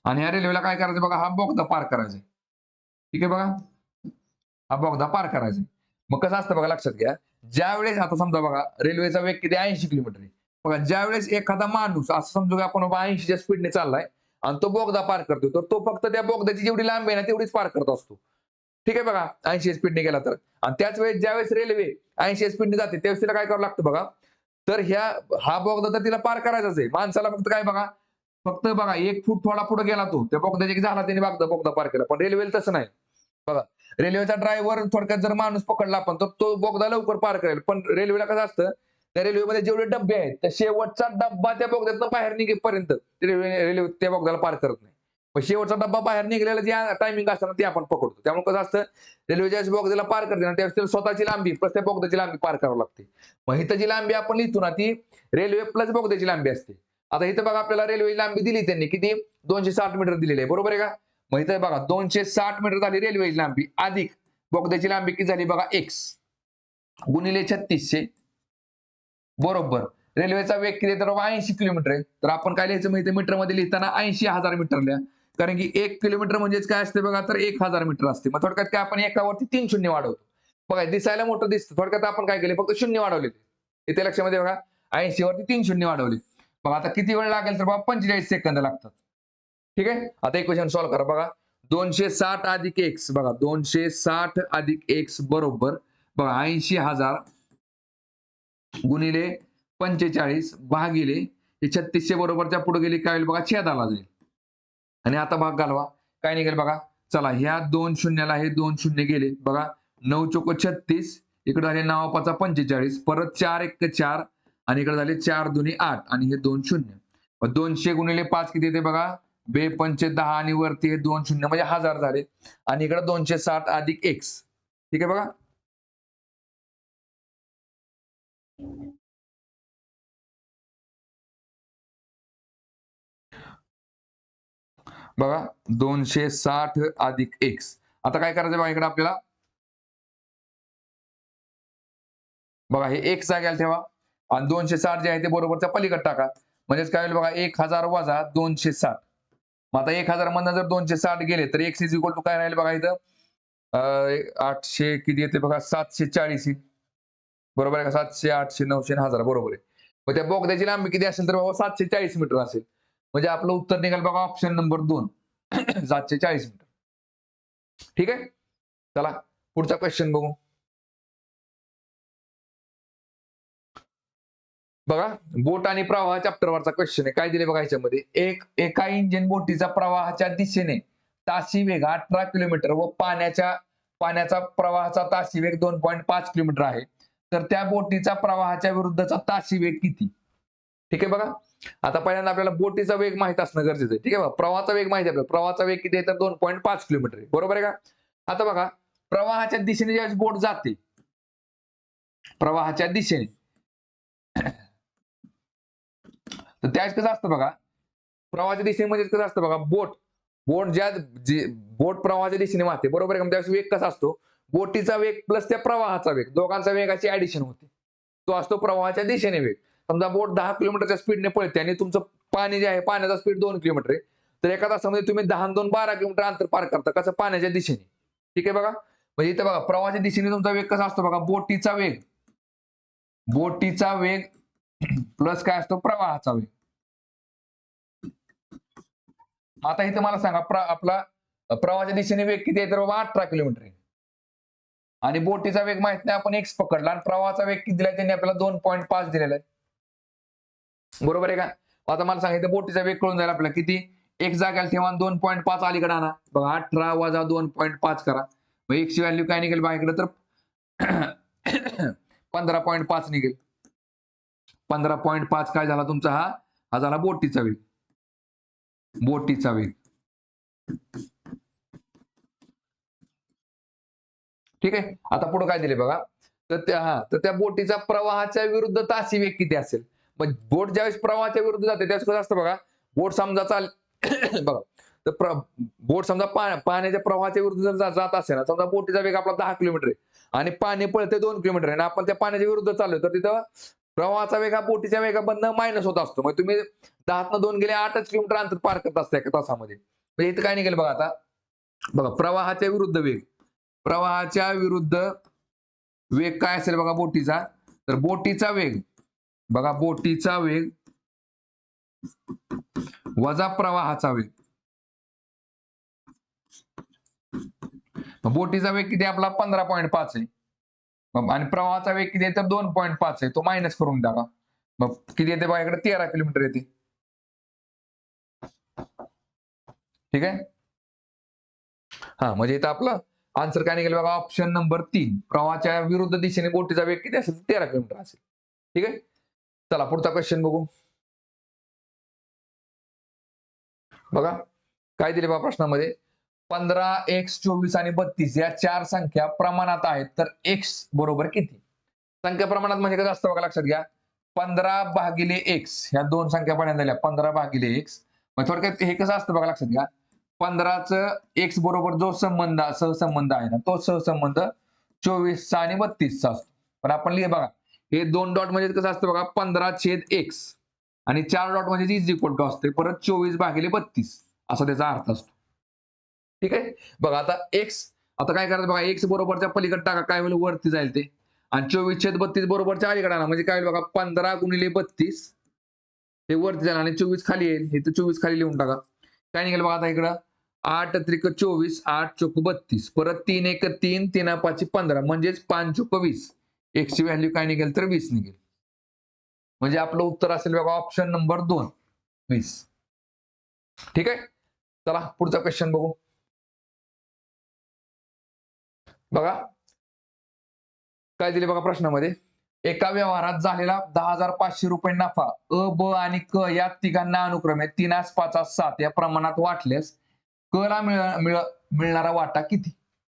आणि ह्या रेल्वेला काय करायचं बघा, हा बोगदा पार करायचा. ठीक आहे बघा. हा बोगदा पार करायचा. मग कसं असतं बघा, लक्षात घ्या. ज्यावेळेस आता समजा बघा रेल्वेचा वेग किती 80 किलोमीटर आहे. बघा ज्यावेळेस एखादा माणूस असं समजू की आपण 80च्या स्पीडने चाललाय आणि तो बोगदा पार करतो, तर तो फक्त त्या बोगद्याची जेवढी लांबी आहे ना तेवढीच पार करत असतो. ठीक आहे बघा, 80 स्पीडने गेला तर. आणि त्याच वेळेस ज्यावेळेस रेल्वे 80 स्पीडने जाते त्यावेळेस तिला काय करावं लागतं बघा, तर हा बोगदा तर तिला पार करायचाच आहे. माणसाला फक्त काय बघा, फक्त बघा 1 फूट थोडा पुढे गेला तो त्या बोगद्याच्या झाला त्याने बोगदा पार केला. पण रेल्वेला तसं नाही. बघा रेल्वेचा ड्रायव्हर थोडक्यात जर माणूस पकडला आपण तर तो बोगदा लवकर पार करेल. पण रेल्वेला कसं असतं, त्या रेल्वेमध्ये जेवढे डब्बे आहेत त्या शेवटचा डब्बा त्या बोगद्यातनं बाहेर निघेपर्यंत रेल्वे त्या बोगद्याला पार करत नाही. मग शेवटचा डब्बा बाहेर निघलेला जे टायमिंग असतं ना ते आपण पकडतो. त्यामुळे कसं असतं, रेल्वे ज्यावेळेस बोगद्याला पार करते ना त्यावेळेस तिला स्वतःची लांबी प्लस त्या बोगद्याची लांबी पार करावी लागते. मग इथं जी लांबी आपण लिहितो ना ती रेल्वे प्लस बोगद्याची लांबी असते. आता इथं बघा आपल्याला रेल्वेची लांबी दिली त्यांनी किती, 260 मीटर दिलेली आहे. बरोबर आहे का? मग इथं बघा 260 मीटर झाली रेल्वेची लांबी अधिक बोगद्याची लांबी किती झाली बघा एक्स गुणिले 3600 बरोबर रेल्वेचा वेग किती आहे तर 80 किलोमीटर आहे. तर आपण काय लिहायचं माहिती मीटरमध्ये लिहिताना 80,000 मीटर लिहा. कारण की 1 किलोमीटर म्हणजेच काय असते बघा, तर 1000 मीटर असते. मग थोडक्यात काय आपण एकावरती 3 शून्य वाढवतो. बघा दिसायला मोठं दिसतं, थोडक्यात आपण काय केले फक्त शून्य वाढवले. इथे लक्षामध्ये बघा 80 वरती 3 शून्य वाढवले. मग आता किती वेळ लागेल तर बघा 45 सेकंद लागतात. ठीक आहे. आता इक्वेशन सॉल्व्ह करा बघा. 260 अधिक एक्स बघा 260 अधिक एक्स बरोबर बघा 80,000 गुणिले 45 भागिले हे 3600 बरोबरच्या पुढे गेले काय होईल बघा, छेदाला जाईल. आणि आता भाग घालवा. काय निघेल बघा. चला ह्या 2 शून्याला हे 2 शून्य गेले बघा. 9 चोक 36, इकडे झाले 9 पाचा 45, परत 4 एक 4 आणि इकडे झाले 4 दुनी 8 आणि हे 2 शून्य. मग 200 गुणिले 5 किती येते बघा. 2 पंचे 10 आणि वरती हे 2 शून्य म्हणजे 1000 झाले आणि इकडे 260 अधिक x. ठीक आहे बघा. बघा 260 अधिक x. आता काय करायचं बघा इकडे आपल्याला. बघा हे x जाग्याला ठेवा आणि 260 जे आहे ते बरोबरच्या पलीकडे टाका. म्हणजेच काय होईल बघा 1000 वजा 260. मग आता 1000 मधनं जर 260 गेले तर x इज इक्वल टू काय राहील बघा इथं. 800 किती येते बघा 740. बरोबर आहे का. 700, 800, 900, 1000 बरोबर आहे. मग त्या बोगद्याची लांबी किती असेल तर बाबा 740 मीटर असेल. म्हणजे आपलं उत्तर निघाल बघा ऑप्शन नंबर 2 740 मीटर. ठीक आहे. चला पुढचा क्वेश्चन बघू. बघा बोट आणि प्रवाह चॅप्टरवरचा क्वेश्चन आहे. काय दिले बघा याच्यामध्ये. एका इंजिन बोटीचा प्रवाहाच्या दिशेने ताशी वेग 18 किलोमीटर व पाण्याचा प्रवाहाचा ताशी वेग 2.5 किलोमीटर आहे. तर त्या बोटीचा प्रवाहाच्या विरुद्धचा ताशी वेग किती. ठीक आहे बघा. आता पहिल्यांदा आपल्याला बोटीचा वेग माहित असणं गरजेचं आहे. ठीक आहे बघा. प्रवाहाचा वेग माहिती आहे आपल्याला. प्रवाहाचा वेग किती आहे तर 2.5 किलोमीटर आहे. बरोबर आहे का. आता बघा प्रवाहाच्या दिशेने ज्यावेळेस बोट जाते, प्रवाहाच्या दिशेने, तर त्यावेळेस कसं असतं बघा. प्रवाहाच्या दिशेने म्हणजे कसं असतं बघा. बोट बोट प्रवाहाच्या दिशेने वाहते. बरोबर आहे का. त्यावेळेस वेग कसा असतो. बोटीचा वेग प्लस त्या प्रवाहाचा वेग दोघांचा वेगाची ऍडिशन होते. तो असतो प्रवाहाच्या दिशेने वेग. समजा बोट 10 किलोमीटरच्या स्पीडने पळते आणि तुमचं पाणी जे आहे पाण्याचा स्पीड 2 किलोमीटर आहे. तर एका तासामध्ये तुम्ही 10 आणि 2 12 किलोमीटर अंतर पार करता. कसं पाण्याच्या दिशेने. ठीक आहे बघा. म्हणजे इथं बघा प्रवाहाच्या दिशेने तुमचा वेग कसा असतो बघा. बोटीचा वेग प्लस काय असतो प्रवाहाचा वेग. आता इथे मला सांगा आपला प्रवाहाच्या दिशेने वेग किती आहे तर बाबा 18 किलोमीटर आहे. आणि बोटीचा वेग माहित नाही आपण x पकडला आणि प्रवाहाचा वेग किती दिलाय त्यांनी आपल्याला 2.5 दिलेला आहे. बरोबर आहे का. आता मला सांगितलं बोटीचा वेग कळून जाईल आपल्याला किती. x जाग्याला ठेवा 2.5 अलीकडे आणा. बघा 18 वजा 2.5 करा. मग x ची व्हॅल्यू काय निघेल बघा इकडे तर 15.5 निघेल. 15.5 काय झाला तुमचा हा झाला बोटीचा वेग. ठीक आहे. आता पुढे काय दिले बघा. तर त्या बोटीचा प्रवाहाच्या विरुद्ध ताशी वेग किती असेल. मग बोट ज्यावेळेस प्रवाहाच्या विरुद्ध जाते त्यावेळेस कसं असतं बघा. बोट समजा बघा. तर बोट समजा पाण्याच्या प्रवाहाच्या विरुद्ध जर जात असेल ना. समजा बोटीचा वेग आपला 10 किलोमीटर आहे आणि पाणी पळते 2 किलोमीटर आहे आणि आपण त्या पाण्याच्या विरुद्ध चाललोय तर तिथं प्रवाहाचा वेग हा बोटीच्या वेगामधनं मायनस होत असतो. मग तुम्ही 10 2 गेले 8 किलोमीटर अंतर पार करत असता एका तासामध्ये. म्हणजे इथं काय निघेल बघा आता. बघा प्रवाहाच्या विरुद्ध वेग. प्रवाहाच्या विरुद्ध वेग काय असेल बघा बोटीचा. तर बोटीचा वेग बघा. बोटीचा वेग वजा प्रवाहाचा वेग. बोटीचा वेग किती आपला 15.5 आहे. आणि प्रवाहाचा वेग किती आहे तर 2.5 आहे. तो मायनस करून टाका. मग किती येते बघा इकडे 13 किलोमीटर येते. ठीक आहे. म्हणजे इथं आपलं आन्सर काय निघेल बघा ऑप्शन नंबर 3. प्रवाहाच्या विरुद्ध दिशेने बोटीचा वेग किती असेल 13 किलोमीटर असेल. ठीक आहे. चला पुढचा क्वेश्चन बघू. बघा काय दिले बघा प्रश्नामध्ये. 15, x, 24 आणि 32 या 4 संख्या प्रमाणात आहेत तर x बरोबर किती. संख्या प्रमाणात म्हणजे कसं असतं बघा लक्षात घ्या. 15 भागिले x ह्या दोन संख्या पर्यंत झाल्या. 15 भागिले x. मग थोडक्यात हे कसं असतं बघा लक्षात घ्या. 15चं x बरोबर जो सहसंबंध आहे ना तो सहसंबंध 24 चा आणि 32 चा असतो. पण आपण लिहि बघा हे 2 डॉट म्हणजे कसं असतं बघा 15/x आणि 4 डॉट म्हणजे इज इक्वल टू असते परत 24 भागिले 32 असा त्याचा अर्थ असतो. ठीक आहे. बघा आता x आता काय करायचं बघा. x बरोबरच्या पलीकडे टाका काय होईल वरती जाईल ते आणि 24/32 बरोबरच्या अलीकडे आणा म्हणजे काय होईल बघा 15 गुणिले 32 हे वरती जाईल आणि 24 खाली येईल. हे तर 24 खाली लिहून टाका. काय निघेल बघा आता इकडं 8 त्रिक 24 8 चोक 32 परत 3 1 3 3 5 15 म्हणजेच 5 चोक 20. x ची व्हॅल्यू काय निघेल तर 20 निघेल. म्हणजे आपलं उत्तर असेल बघा ऑप्शन नंबर 2 20. ठीक आहे. चला पुढचा क्वेश्चन बघू. बघा काय दिले बघा प्रश्नामध्ये. एका व्यवहारात झालेला 10,500 रुपये नफा अ, ब आणि क या तिघांना अनुक्रमे 3 5 7 या प्रमाणात वाटल्यास क ला मिळणारा वाटा किती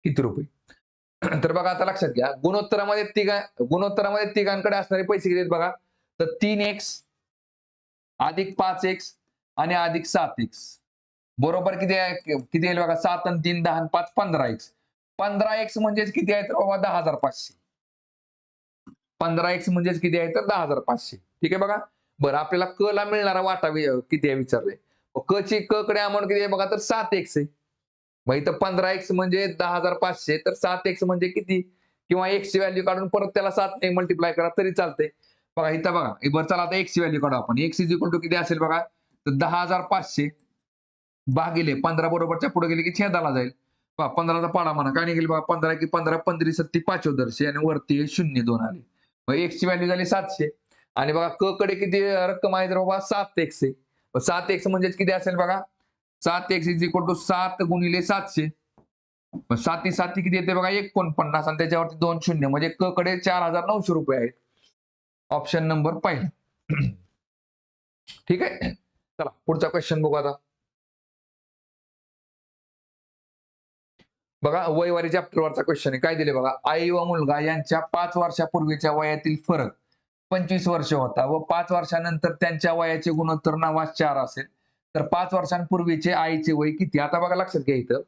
किती रुपये? तर बघा आता लक्षात घ्या, गुणोत्तरामध्ये तिघांकडे असणारे पैसे किती आहेत बघा. तर 3x अधिक 5x आणि अधिक 7x बरोबर किती आहे, किती येईल बघा. 7 आणि 3 10 आणि 5 15x. 15x म्हणजेच किती आहे तर बाबा 10,500. 15x म्हणजेच किती आहे तर 10,500. ठीक आहे बघा. बरं आपल्याला क ला मिळणारा वाटा किती आहे विचारले. क कडे अमाऊंट किती आहे बघा तर 7x आहे. मग इथं 15x म्हणजे 10,500 तर 7x म्हणजे किती, किंवा x ची व्हॅल्यू काढून परत त्याला 7 ने मल्टिप्लाय करा तरी चालते. बघा इथं बघा. बरं चला आता x ची व्हॅल्यू काढू आपण. x इज इक्वल टू किती असेल बघा. तर 10,500 भागिले 15 बरोबरच्या पुढे गेले की छेदाला जाईल. पहा 15चा पाडा म्हणा काय निघेल बघा. 15 की 15 15 सत्ती पाचोदर्शी आणि वरती 0 आले. मग x ची व्हॅल्यू झाली 700 आणि बघा क कडे किती रक्कम आहे तर बाबा 7x आहे. 7x म्हणजे किती असेल बघा. 7x इज इक्वल टू 7 गुणिले 700. 7 7 किती येते बघा 49 आणि त्याच्यावरती 2 शून्य म्हणजे क कडे 4,900 रुपये आहेत. ऑप्शन नंबर पहिला. ठीक आहे. चला पुढचा क्वेश्चन बघू आता. बघा वयवारी चॅप्टरवरचा क्वेश्चन आहे. काय दिले बघा. आई व मुलगा यांच्या 5 वर्षापूर्वीच्या वयातील फरक 25 वर्ष होता व 5 वर्षानंतर त्यांच्या वयाचे गुणोत्तर 9:4 असेल तर 5 वर्षांपूर्वीचे आईचे वय किती. आता बघा लक्षात घ्या इथं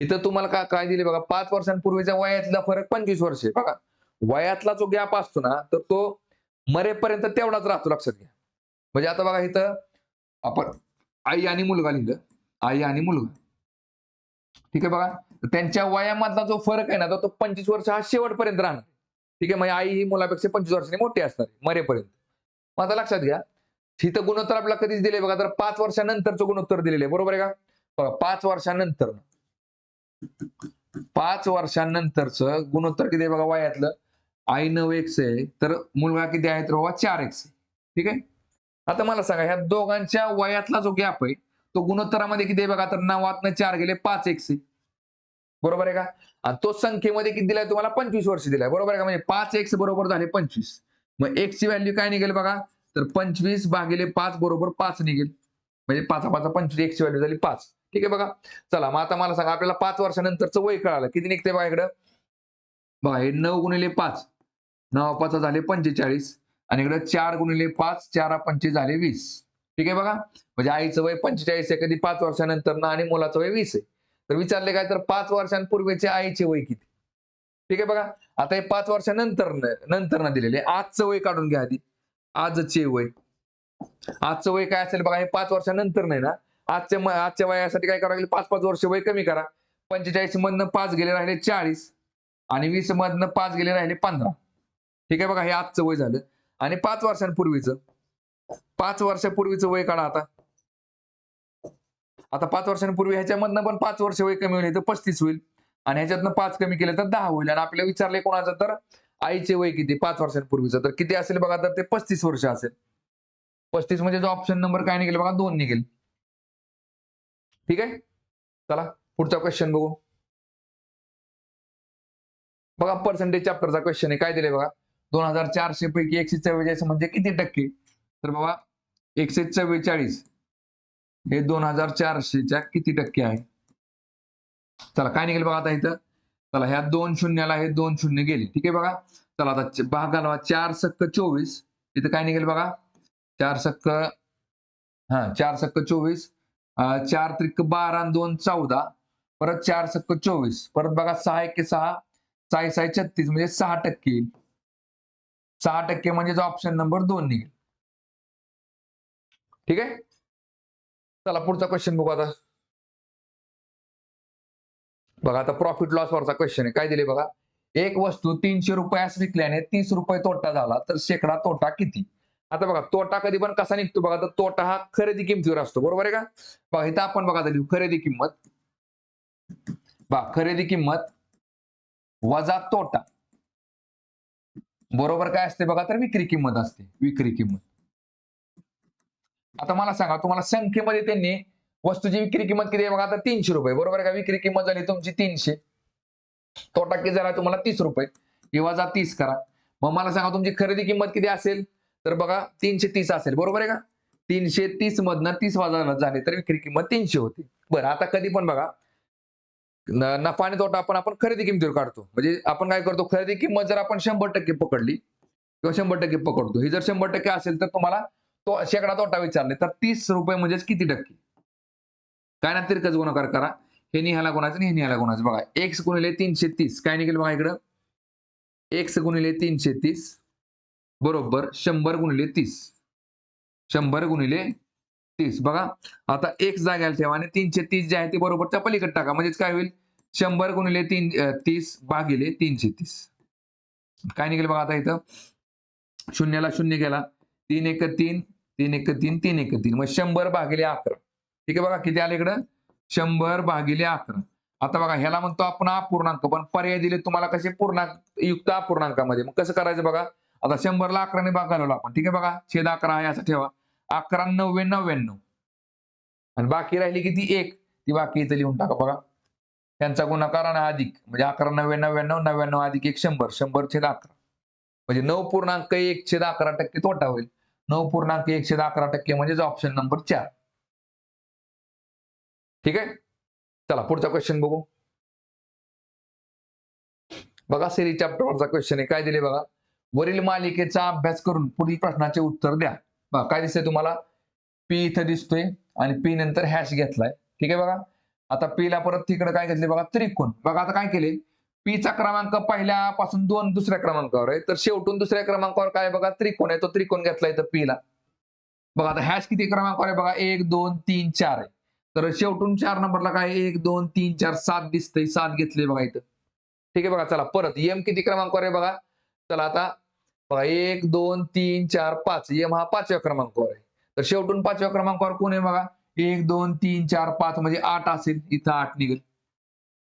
इथं तुम्हाला काय दिले बघा. 5 वर्षांपूर्वीच्या वयातला फरक 25 वर्ष आहे. बघा वयातला जो गॅप असतो ना तर तो मरेपर्यंत तेवढाच राहतो. लक्षात घ्या. म्हणजे आता बघा इथं आपण आई आणि मुलगा लिहिलं. आई आणि मुलगा. ठीक आहे बघा. त्यांच्या वयामधला जो फरक आहे ना तो 25 वर्ष हा शेवटपर्यंत राहणार. ठीक आहे. म्हणजे आई ही मुलापेक्षा 25 वर्षांनी मोठी असणार मरेपर्यंत. मग आता लक्षात घ्या. इथं गुणोत्तर आपल्याला कधीच दिले बघा तर 5 वर्षानंतरचं गुणोत्तर दिलेलं आहे. बरोबर आहे का. बघा 5 वर्षानंतर 5 वर्षांनंतरचं गुणोत्तर किती आहे बघा वयातलं. आई 9x आहे तर मुलगा किती आहे तर बाबा 4x आहे. ठीक आहे. आता मला सांगा ह्या दोघांच्या वयातला जो गॅप आहे तो गुणोत्तरामध्ये किती आहे बघा तर 9 4 गेले 5x आहे. बरोबर आहे का. आणि तो संख्येमध्ये किती दिलाय तुम्हाला 25 वर्ष दिलाय. बरोबर आहे का. म्हणजे 5x बरोबर झाले 25. मग x ची व्हॅल्यू काय निघेल बघा तर 25 भागिले 5 बरोबर 5 निघेल. म्हणजे 5 5 25 x ची व्हॅल्यू झाली 5. ठीक आहे बघा. चला मग आता मला सांगा आपल्याला 5 वर्षानंतरचं वय कळालं. किती निघते बघा इकडं. बघा हे 9 गुणिले 5 9 5 झाले 45 आणि इकडे 4 गुणिले 5 4 5 झाले 20. ठीक आहे बघा. म्हणजे आईचं वय 45 आहे कधी 5 वर्षानंतर ना आणि मुलाचं वय 20 आहे. तर विचारले काय तर 5 वर्षांपूर्वीचे आईचे वय किती. ठीक आहे बघा. आता हे 5 वर्षानंतर दिलेले आजचं वय काढून घ्या आधी. आजचे वय. आजचं वय काय असेल बघा. हे 5 वर्षानंतर नाही ना. आजच्या वयासाठी काय करावं लागेल 5 वर्ष वय कमी करा. 45 मधनं 5 गेले राहिले 40 आणि 20 मधनं 5 गेले राहिले 15. ठीक आहे बघा. हे आजचं वय झालं. आणि 5 वर्षांपूर्वीचं 5 वर्षापूर्वीचं वय काढा आता. आता 5 वर्षांपूर्वी ह्याच्यामधनं पण 5 वर्ष वय कमी होईल तर 35 होईल. आणि ह्याच्यातनं 5 कमी केले तर 10 होईल. आणि आपल्याला विचारले कोणाचं तर आईचे वय किती 5 वर्षांपूर्वीचं तर किती असेल बघा तर ते 35 वर्ष असेल. 35 म्हणजे जो ऑप्शन नंबर काय निघेल बघा 2 निघेल. ठीक आहे. चला पुढचा क्वेश्चन बघू. बघा पर्सेंटेज चॅप्टरचा क्वेश्चन आहे. काय दिले बघा. 2400 पैकी 144 म्हणजे किती टक्के. तर बाबा 144 हे 2400च्या किती टक्के आहे. चला काय निघेल बघा आता इथं. चला ह्या 2 शून्याला हे 2 शून्य गेले. ठीक आहे बघा. चला आता भाग घालवा 4 सक्क 24 इथं काय निघेल बघा. 4 सक्क 24 4 त्रिक 12 आणि 2 14 परत 4 सक्क 24 परत बघा 6 1 6 6 6 36 म्हणजे 6% येईल. 6% म्हणजे जो ऑप्शन नंबर 2 निघेल. ठीक आहे. चला पुढचा क्वेश्चन बघू आता. बघा आता प्रॉफिट लॉस वरचा क्वेश्चन आहे. काय दिले बघा. एक वस्तू 300 रुपयास विकल्याने 30 रुपये तोटा झाला तर शेकडा तोटा किती. आता बघा तोटा कधी पण कसा निघतो बघा तर तोटा हा खरेदी किमतीवर असतो. बरोबर आहे का. बघा इथं आपण बघा लिहू खरेदी किंमत. खरेदी किंमत वजा तोटा बरोबर काय असते बघा तर विक्री किंमत असते. विक्री किंमत. आता मला सांगा तुम्हाला संख्येमध्ये त्यांनी वस्तूची विक्री किंमत किती आहे बघा आता 300 रुपये, बरोबर आहे का? विक्री किंमत झाली तुमची 300, तोटा किती झाला तुम्हाला 30 रुपये, हे वजा 30 करा. मग मला सांगा तुमची खरेदी किंमत किती असेल? तर बघा 330 असेल, बरोबर आहे का? 330 मधनं 30 वजा झाले तर विक्री किंमत 300 होती. बरं, आता कधी पण बघा नफा आणि तोटा आपण खरेदी किमतीवर काढतो. म्हणजे आपण काय करतो, खरेदी किंमत जर आपण 100% पकडली किंवा 100% पकडतो, ही जर 100% असेल तर तुम्हाला तो शेकडा तोटा विचारले तर 30 रुपये म्हणजेच किती टक्के? काय ना तिरकस गुणाकार करा. हे ह्याला गुणाचं आणि हे ह्याला गुणाचं. बघा x गुणिले 330 काय निघेल बघा इकडं? x गुणिले 330 बरोबर 100 गुणिले 30. 100 गुणिले 30. बघा आता x जाग्याला ठेवा आणि 330 जे आहे ते बरोबरच्या पलीकडे टाका. म्हणजेच काय होईल? 100 गुणिले 30 भागिले 330. काय निघेल बघा आता इथं? शून्याला शून्य गेला. 3 एक 3, 3 एक 3, 3 एक 3. मग 100 भागिले 11. ठीक आहे बघा किती आलं इकडं? 100 भागिले 11. आता बघा ह्याला म्हणतो आपण अपूर्णांक, पण पर्याय दिले तुम्हाला कसे पूर्णांक युक्त अपूर्णांकामध्ये. मग कसं करायचं बघा? आता 100 ला 11 ने भाग घालवला आपण. ठीक आहे बघा, छेद 11 आहे असं ठेवा. 11 9 99 आणि बाकी राहिली किती? 1. ती बाकी इथं लिहून टाका बघा. त्यांचा गुणाकार आणि अधिक म्हणजे 11 9 99 99 अधिक 1 100 100 छेद 11 म्हणजे 9.1 छेद 11% तोटा होईल. 9.1 छेद 11% म्हणजेच ऑप्शन नंबर 4. ठीक आहे, चला पुढचा क्वेश्चन बघू. बघा सिरीज चॅप्टरवरचा क्वेश्चन आहे. काय दिले बघा? वरील मालिकेचा अभ्यास करून पुढील प्रश्नाचे उत्तर द्या. बघा काय दिसतंय तुम्हाला? पी इथं दिसतोय आणि पी नंतर हॅश घेतलाय. ठीक आहे बघा. आता पी ला परत तिकडे काय घेतले बघा? त्रिकोण. बघा आता काय केले? पीचा क्रमांक पहिल्यापासून 2 दुसऱ्या क्रमांकावर आहे, तर शेवटून दुसऱ्या क्रमांकावर काय बघा? त्रिकोण आहे. तो त्रिकोण घेतला इथं पी ला. बघा आता हॅश किती क्रमांकावर आहे बघा? 1 2 3 4 आहे. तर शेवटून 4 नंबरला काय 1 2 3 4 7 दिसतंय. 7 घेतले बघा इथं. ठीक आहे बघा. चला परत एम किती क्रमांकावर आहे बघा? चला आता बघा 1 2 3 4 5. एम हा 5व्या क्रमांकावर आहे. तर शेवटून 5व्या क्रमांकावर कोण आहे बघा? 1 2 3 4 5 म्हणजे 8 असेल. इथं 8 निघेल.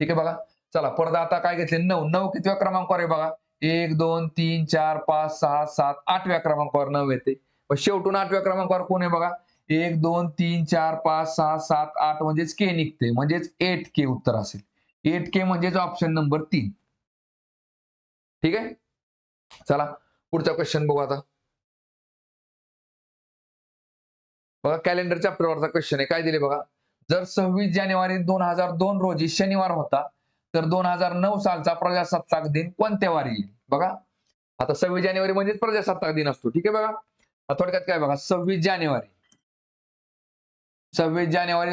ठीक आहे बघा. चला परत आता काय घेतले? 9. 9 कितव्या क्रमांकावर आहे बघा? 1 2 3 4 5 6 7 8व्या क्रमांकावर 9 येते. मग शेवटून 8व्या क्रमांकावर कोण आहे बघा? 1 2 3 4 5 6 7 8 म्हणजेच के निघते. म्हणजेच 8K उत्तर असेल. 8K म्हणजेच ऑप्शन नंबर 3. ठीक आहे, चला पुढचा क्वेश्चन बघू आता. बघा कॅलेंडर चॅप्टरवरचा क्वेश्चन आहे. काय दिले बघा? जर 26 जानेवारी 2002 रोजी शनिवार होता, तर 2009 सालचा प्रजासत्ताक दिन कोणत्या वारी येईल? बघा आता 26 जानेवारी म्हणजेच प्रजासत्ताक दिन असतो. ठीक आहे बघा. थोडक्यात काय बघा? 26 जानेवारी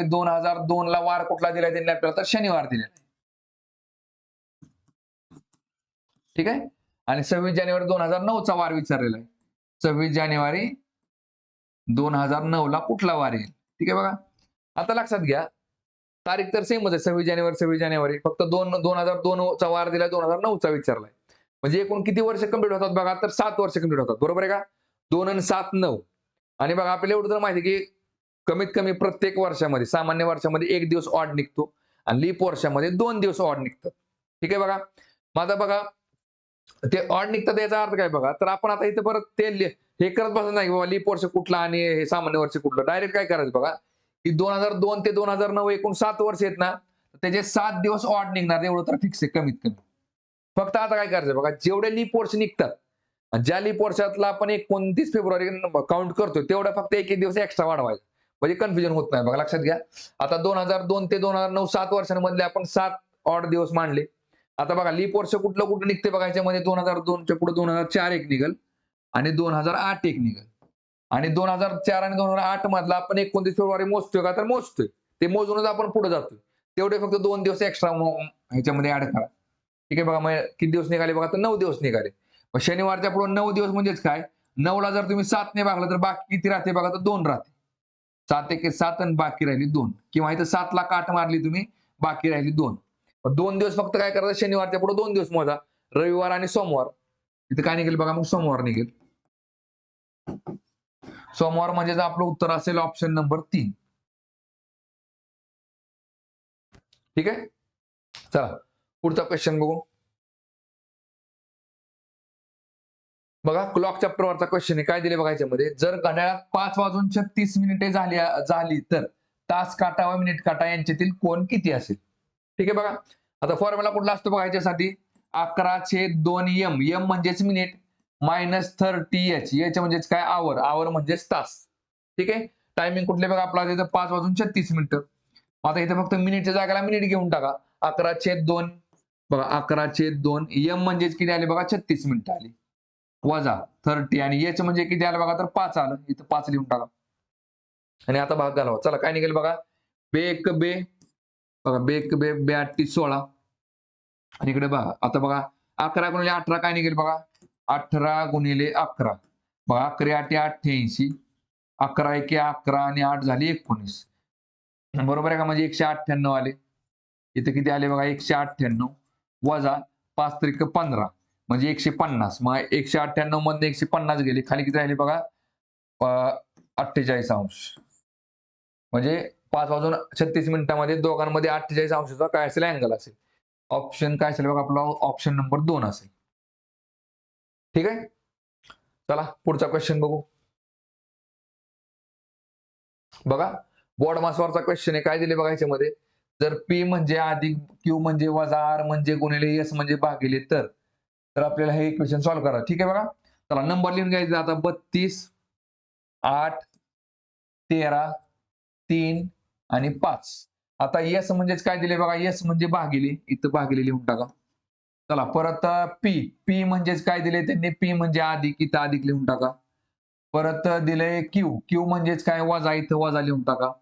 2002 ला वार कुठला दिलाय त्यांनी आपल्याला? तर शनिवार दिलेला आहे. ठीक आहे, आणि 26 जानेवारी 2009 चा वार विचारलेला आहे. 26 जानेवारी 2009 ला कुठला वार येईल? ठीक आहे बघा. आता लक्षात घ्या, तारीख तर सेमच आहे. 26 जानेवारी फक्त 2002 चा वार दिला, 2009 चा विचारलाय. म्हणजे एकूण किती वर्ष कंप्लीट होतात बघा? तर 7 वर्ष कंप्लीट होतात. बरोबर आहे का? 2 आणि 7 9. आणि बघा आपल्याला एवढं तर माहिती आहे की कमीत कमी प्रत्येक वर्षामध्ये, सामान्य वर्षामध्ये 1 दिवस ऑड निघतो आणि लीप वर्षामध्ये 2 दिवस ऑड निघतात. ठीक आहे बघा. माझा बघा ते ऑड निघतात याचा अर्थ काय बघा? तर आपण आता इथे परत ते हे करत बसत नाही बाबा लीप वर्ष कुठला आणि हे सामान्य वर्ष कुठलं. डायरेक्ट काय करायचं बघा, की 2002 ते 2009 एकूण 7 वर्ष आहेत ना, त्याचे 7 दिवस ऑड निघणार एवढं तर फिक्स आहे कमीत कमी. फक्त आता काय करायचं बघा, जेवढे लीप वर्ष निघतात, ज्या लीप वर्षातला आपण 29 फेब्रुवारी काउंट करतोय, तेवढा फक्त एक दिवस एक्स्ट्रा वाढवायचा. म्हणजे कन्फ्युजन होत नाही बघा. लक्षात घ्या. आता 2002 ते 2009 7 वर्षांमधले आपण 7 ऑड दिवस मांडले. आता बघा लीप वर्ष कुठलं निघते बघा, याच्यामध्ये 2002 च्या पुढे 2004 एक निघेल आणि 2008 एक निघेल. आणि 2004 आणि 2008 मधला आपण 29 फेब्रुवारी मोजतोय का? तर मोजतोय. ते मोजूनच आपण पुढे जातोय. तेवढे फक्त 2 दिवस एक्स्ट्रा ह्याच्यामध्ये ऍड करा. ठीक आहे बघा. मग किती दिवस निघाले बघा? तर 9 दिवस निघाले. मग शनिवारच्या पुढे 9 दिवस म्हणजेच काय? 9 ला जर तुम्ही 7 ने भागलं तर बाकी किती राहते बघा? तर 2 राहते. 7 एके 7 आणि बाकी राहिली 2. किंवा इथं 7 ला काट मारली तुम्ही, बाकी राहिली 2. 2 दिवस फक्त काय करायचं? शनिवारच्या पुढे 2 दिवस मोजा. रविवार आणि सोमवार. इथं काय निघेल बघा? मग सोमवार निघेल. सोमवार म्हणजे आपलं उत्तर असेल ऑप्शन नंबर 3. ठीक आहे, चला पुढचा क्वेश्चन बघू. बघा क्लॉक चॅप्टरवरचा क्वेश्चन आहे. काय दिले बघा याच्यामध्ये? जर घड्याळात 5 वाजून 36 मिनिटे झाली तर तास काटा व मिनिट काटा यांच्यातील कोण किती असेल. ठीक आहे बघा. आता फॉर्म्युला कुठला असतो बघा याच्यासाठी 11/2 m म्हणजेच मिनिट -30h याच्या म्हणजेच काय आवर, आवर म्हणजेच तास. ठीक आहे. टायमिंग कुठले बघा आपला तिथं 5:36 आता इथे फक्त मिनिटच्या जागेला मिनिट घेऊन टाका. 11/2 बघा 11/2 m म्हणजेच किती आले बघा 36 मिनिटं आली. वजा 30 आणि h म्हणजे किती आलं बघा तर 5 आलं. इथं 5 लिहून टाका. आणि आता भाग घालवा. चला काय निघेल बघा. बेक बे बघा बेक बे 2 आणि इकडे बघा आता बघा 11 गुणिले 18 काय निघेल बघा 18 गुणिले 11 बघा 11 8 88 11 1 11 आणि 8 झाली 19 बरोबर आहे का म्हणजे 198 आले. इथे किती आले बघा 198 वजा 5 त्रिक 15 म्हणजे 150 मग 198 मधून 150 गेले खाली किती राहिले बघा 48 अंश म्हणजे 5:36 मिनिटांमध्ये दोघांमध्ये 48 अंशाचा काय असेल अँगल असेल. ऑप्शन काय असेल बघा आपला ऑप्शन नंबर 2 असेल. ठीक आहे. चला पुढचा क्वेश्चन बघू. बघा बोर्ड मासवरचा क्वेश्चन आहे काय दिले बघा याच्यामध्ये जर P म्हणजे अधिक Q म्हणजे वजा R म्हणजे गुणिले S म्हणजे भागिले तर आपल्याला हे इक्वेशन सॉल्व्ह करा. ठीक आहे बघा. चला नंबर लिहून घ्यायचा आता 32 8 13 3 आणि 5. आता S म्हणजेच काय दिले बघा S म्हणजे भागिले इथं भागिले लिहून टाका. चला परत P म्हणजेच काय दिले त्यांनी P म्हणजे अधिक इथं अधिक लिहून टाका. परत दिले Q म्हणजेच काय वजा इथं वजा लिहून टाका.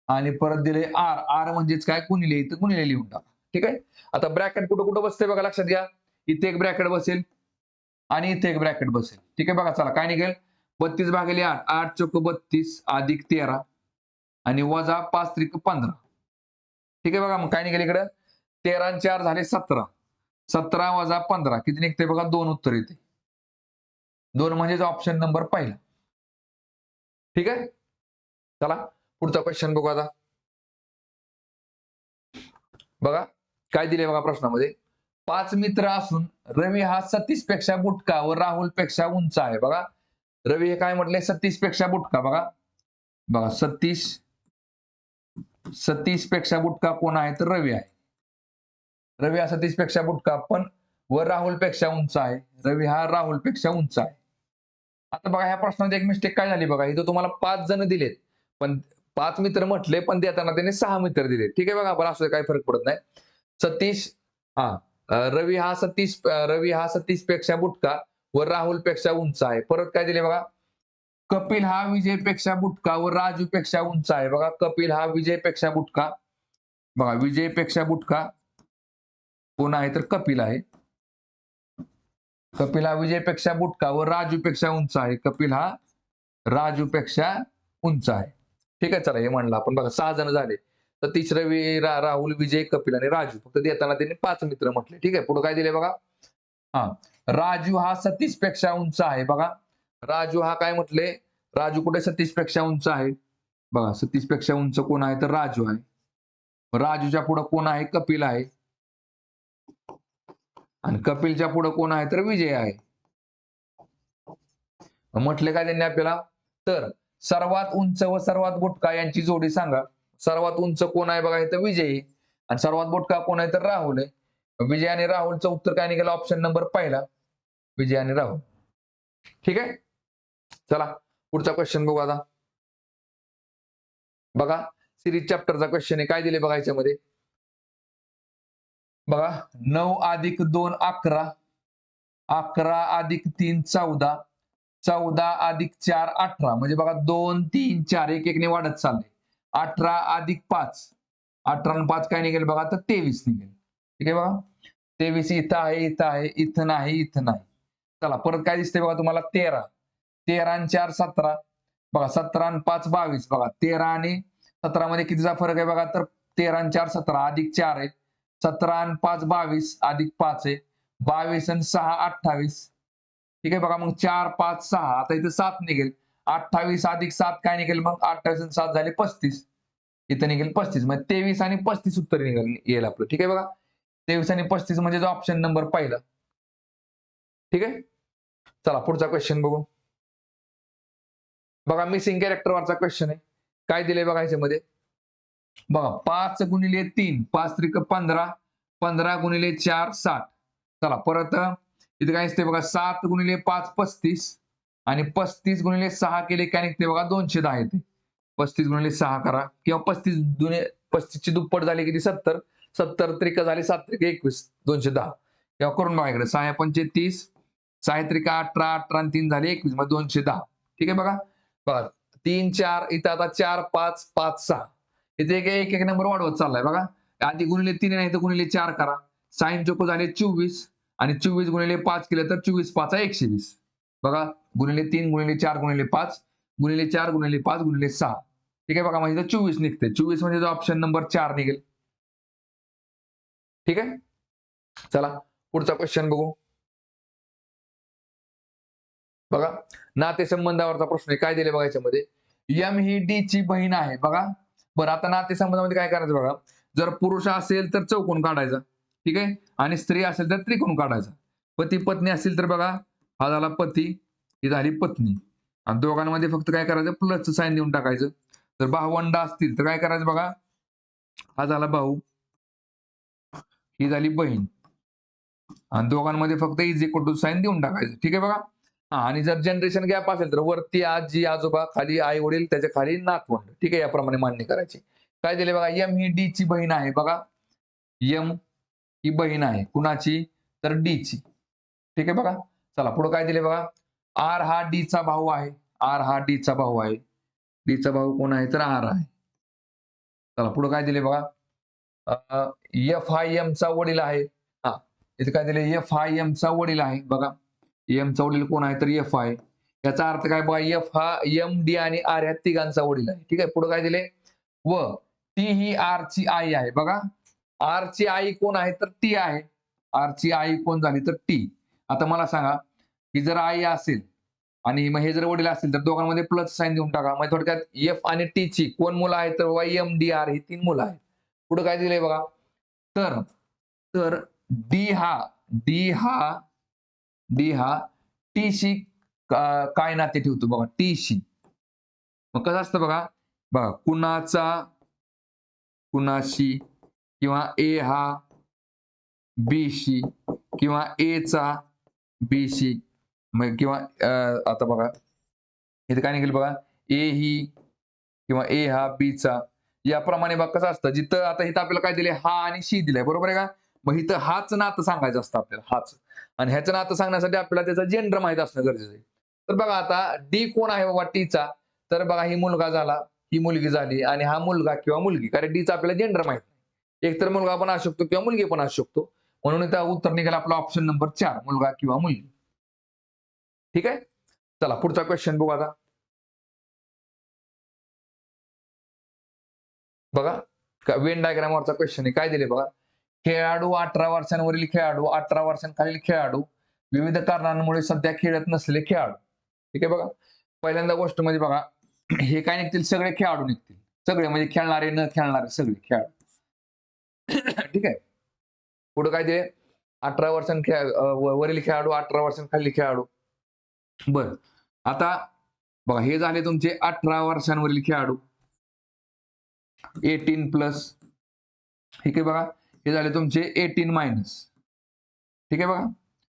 आणि परत दिले R म्हणजेच काय गुणिले इथं गुणिले लिहून टाका. ठीक आहे. आता ब्रॅकेट कुठं कुठं बसते बघा लक्षात घ्या. इथे एक ब्रॅकेट बसेल आणि इथे एक ब्रॅकेट बसेल. ठीक आहे बघा चला काय निघेल 32 भागिले 8 8 चौक 32 अधिक 13 आणि वजा 5 त्रिक 15. ठीक आहे बघा मग काय निघेल इकडं 13 आणि 4 झाले 17 17 वजा 15 किती निघते बघा 2 उत्तर येते. 2 म्हणजेच ऑप्शन नंबर पहिला. ठीक आहे. चला पुढचा क्वेश्चन बघू आता. बघा काय दिले बघा प्रश्नामध्ये 5 मित्र असून रवी हा 36 पेक्षा बुटका व राहुल पेक्षा उंच आहे. बघा रवी हे काय म्हटले 36 पेक्षा बुटका बघा बघा 36 पेक्षा बुटका कोण आहे तर रवी आहे. रवी हा 36 पेक्षा बुटका पण व राहुल पेक्षा उंच आहे. रवी हा राहुल पेक्षा उंच आहे. आता बघा ह्या प्रश्नामध्ये एक मिस्टेक काय झाली बघा इथं तुम्हाला 5 जण दिलेत पण 5 मित्र म्हटले पण देताना त्याने 6 मित्र दिले. ठीक आहे बघा बरं असं काही फरक पडत नाही. 36 हा रवी हा 36 पेक्षा बुटका व राहुल पेक्षा उंच आहे. परत काय दिले बघा कपिल हा विजय पेक्षा बुटका व राजू पेक्षा उंच आहे. बघा कपिल हा विजय पेक्षा बुटका बघा विजय पेक्षा बुटका कोण आहे तर कपिल आहे. कपिल हा विजय पेक्षा बुटका व राजू पेक्षा उंच आहे. कपिल हा राजू पेक्षा उंच आहे. ठीक आहे चला हे म्हणलं आपण बघा 6 जण झाले. सतीश रवी राहुल विजय कपिल आणि राजू फक्त देताना त्यांनी 5 मित्र म्हटले. ठीक आहे पुढे काय दिले बघा हा राजू हा 36 पेक्षा उंच आहे. बघा राजू हा काय म्हटले राजू कुठे 36 पेक्षा उंच आहे. बघा 36 पेक्षा उंच कोण आहे तर राजू आहे. राजूच्या पुढे कोण आहे कपिल आहे आणि कपिलच्या पुढे कोण आहे तर विजय आहे. म्हटले काय त्यांनी आपल्याला तर सर्वात उंच व सर्वात बुटका यांची जोडी सांगा. सर्वात उंच कोण आहे बघा इथं विजय आणि सर्वात बुटका कोण आहे तर राहुल आहे. विजय आणि राहुलचं उत्तर काय निघालं ऑप्शन नंबर पहिला विजय आणि राहुल. ठीक आहे. चला पुढचा क्वेश्चन बघू आता. बघा सिरीज चॅप्टरचा क्वेश्चन आहे काय दिले बघा याच्यामध्ये बघा 9 अधिक 2 11 11 अधिक 3 14 14 अधिक 4 18 म्हणजे बघा 2 3 4 एक एकने वाढत चालले. 18 अधिक 5 18 आणि 5 काय निघेल बघा तर 23 निघेल. ठीक आहे बघा 23 इथं आहे इथं आहे इथं नाही इथं नाही. चला परत काय दिसते बघा तुम्हाला 13 13 आणि 4 17 बघा 17 आणि 5 22 बघा 13 आणि 17 मध्ये कितीचा फरक आहे बघा तर 13 आणि 4 17 अधिक 4 आहे 17 आणि 5 22 अधिक 5 आहे 22 आणि 6 28. ठीक आहे बघा मग 4 5 6 आता इथे 7 निघेल 28 अधिक 7 काय निघेल मग 28 आणि 7 झाले 35 इथं निघेल 35 म्हणजे 23 आणि 35 उत्तर निघेल येईल आपलं. ठीक आहे बघा 23 आणि 35 म्हणजे जो ऑप्शन नंबर पहिला. ठीक आहे. चला पुढचा क्वेश्चन बघू. बघा मिसिंग कॅरेक्टर वरचा क्वेश्चन आहे काय दिलंय बघा याच्यामध्ये बघा 5 गुणिले 3 5 त्रिक 15 15 गुणिले 4 60. चला परत इथे काय असते बघा 7 गुणिले 5 35 आणि 35 गुणिले 6 केले काय निघते बघा 210 येते. 35 गुणिले 6 करा किंवा 35 ची दुप्पट झाली किती 70. 70 त्रिक झाली 7 त्रिक 21 210 किंवा करून बघा इकडे 6 पंचे 30 6 त्रिक 18 18 आणि 3 झाले 21 मग 210. ठीक आहे बघा. बघा 3 4 इथं आता 4 5 5 6 इथे एक एक नंबर वाढवत चाललाय बघा. आधी गुणिले 3 नाही तर गुणिले 4 करा. साइन चोक झाले 24 आणि 24 गुणिले 5 केलं तर 24 5 120. बघा गुणिले 3 गुणिले 4 गुणिले 5 गुणिले 4 गुणिले 5 गुणिले 6. ठीक आहे बघा म्हणजे 24 निघते. 24 म्हणजे ऑप्शन नंबर 4 निघेल. ठीक आहे. चला पुढचा क्वेश्चन बघू. बघा नातेसंबंधावरचा प्रश्न आहे. काय दिले बघा याच्यामध्ये एम ही डी ची बहीण आहे. बघा बरं आता नातेसंबंधामध्ये काय करायचं बघा. जर पुरुष असेल तर चौकोन काढायचा. ठीक आहे आणि स्त्री असेल तर त्रिकोण काढायचा. पती पत्नी असेल तर बघा हा झाला पती ही झाली पत्नी आणि दोघांमध्ये फक्त काय करायचं प्लसचं साइन देऊन टाकायचं. जर भावंड असतील तर काय करायचं बघा हा झाला भाऊ ही झाली बहीण आणि दोघांमध्ये फक्त इज इक्वल टू साइन देऊन टाकायचं. ठीक आहे बघा. हा आणि जर जनरेशन गॅप असेल तर वरती आजी आजोबा खाली आई वडील त्याच्या खाली नातवंड. ठीक आहे याप्रमाणे मान्य करायची. काय दिले बघा एम ही डी ची बहीण आहे. बघा एम ही बहीण आहे कुणाची तर डी ची. ठीक आहे बघा. चला पुढे काय दिले बघा आर हा डी चा भाऊ आहे. आर हा डी चा भाऊ आहे. डी चा भाऊ कोण आहे तर आर आहे. चला पुढे काय दिले बघा एफ हा एम चा वडील आहे. हा इथे काय दिले एफ हा एम चा वडील आहे. बघा एम चा वडील कोण आहे तर एफ आहे. याचा अर्थ काय बघा एफ हा एम डी आणि आर या तिघांचा वडील आहे. ठीक आहे पुढे काय दिले व टी ही आर ची आई आहे. बघा आर ची आई कोण आहे तर टी आहे. आर ची आई कोण झाली तर टी. आता मला सांगा ही जर आई असेल आणि मग हे जर वडील असतील तर दोघांमध्ये प्लस साइन देऊन टाका. म्हणजे थोडक्यात एफ आणि टी ची कोण मुलं आहेत तर बाबा एम डी आर ही 3 मुलं आहेत. पुढे काय दिलंय बघा तर तर डी हा डी हा डी हा टी शी काय नाते ठेवतो बघा टी शी. मग कसं असतं बघा बघा कुणाचा कुणाशी किंवा ए हा बी शी किंवा ए चा बी शी मग किंवा आता बघा इथे काय निघेल बघा ए ही किंवा ए हा बी चा याप्रमाणे बघा कसं असतं जिथं आता इथं आपल्याला काय दिले हा आणि शी दिलाय बरोबर आहे का. मग इथं हाच नातं सांगायचं असतं आपल्याला हाच आणि ह्याचं नातं सांगण्यासाठी आपल्याला त्याचा जेंडर माहित असणं गरजेचं आहे. तर बघा आता डी कोण आहे बाबा टीचा तर बघा ही मुलगा झाला ही मुलगी झाली आणि हा मुलगा किंवा मुलगी कारण डीचा आपल्याला जेंडर माहित नाही. एक तर मुलगा पण असू शकतो किंवा मुलगी पण असू शकतो. म्हणून इथं उत्तर निघालं आपला ऑप्शन नंबर 4 मुलगा किंवा मुलगी. ठीक आहे. चला पुढचा क्वेश्चन बघू आता. बघा वेन डायग्रामवरचा क्वेश्चन आहे. काय दिले बघा खेळाडू 18 वर्षांवरील खेळाडू 18 वर्षांखालील खेळाडू विविध कारणांमुळे सध्या खेळत नसलेले खेळाडू. ठीक आहे बघा पहिल्यांदा गोष्ट म्हणजे बघा हे काय निघतील सगळे खेळाडू निघतील. सगळे म्हणजे खेळणारे न खेळणारे सगळे खेळाडू. ठीक आहे. पुढे काय दिले 18 वरील खेळाडू 18 वर्षांखालील खेळाडू. बर आता बघा हे झाले तुमचे 18 वर्षांवरील खेळाडू 18 प्लस. ठीक आहे बघा हे झाले तुमचे 18 मायनस. ठीक आहे बघा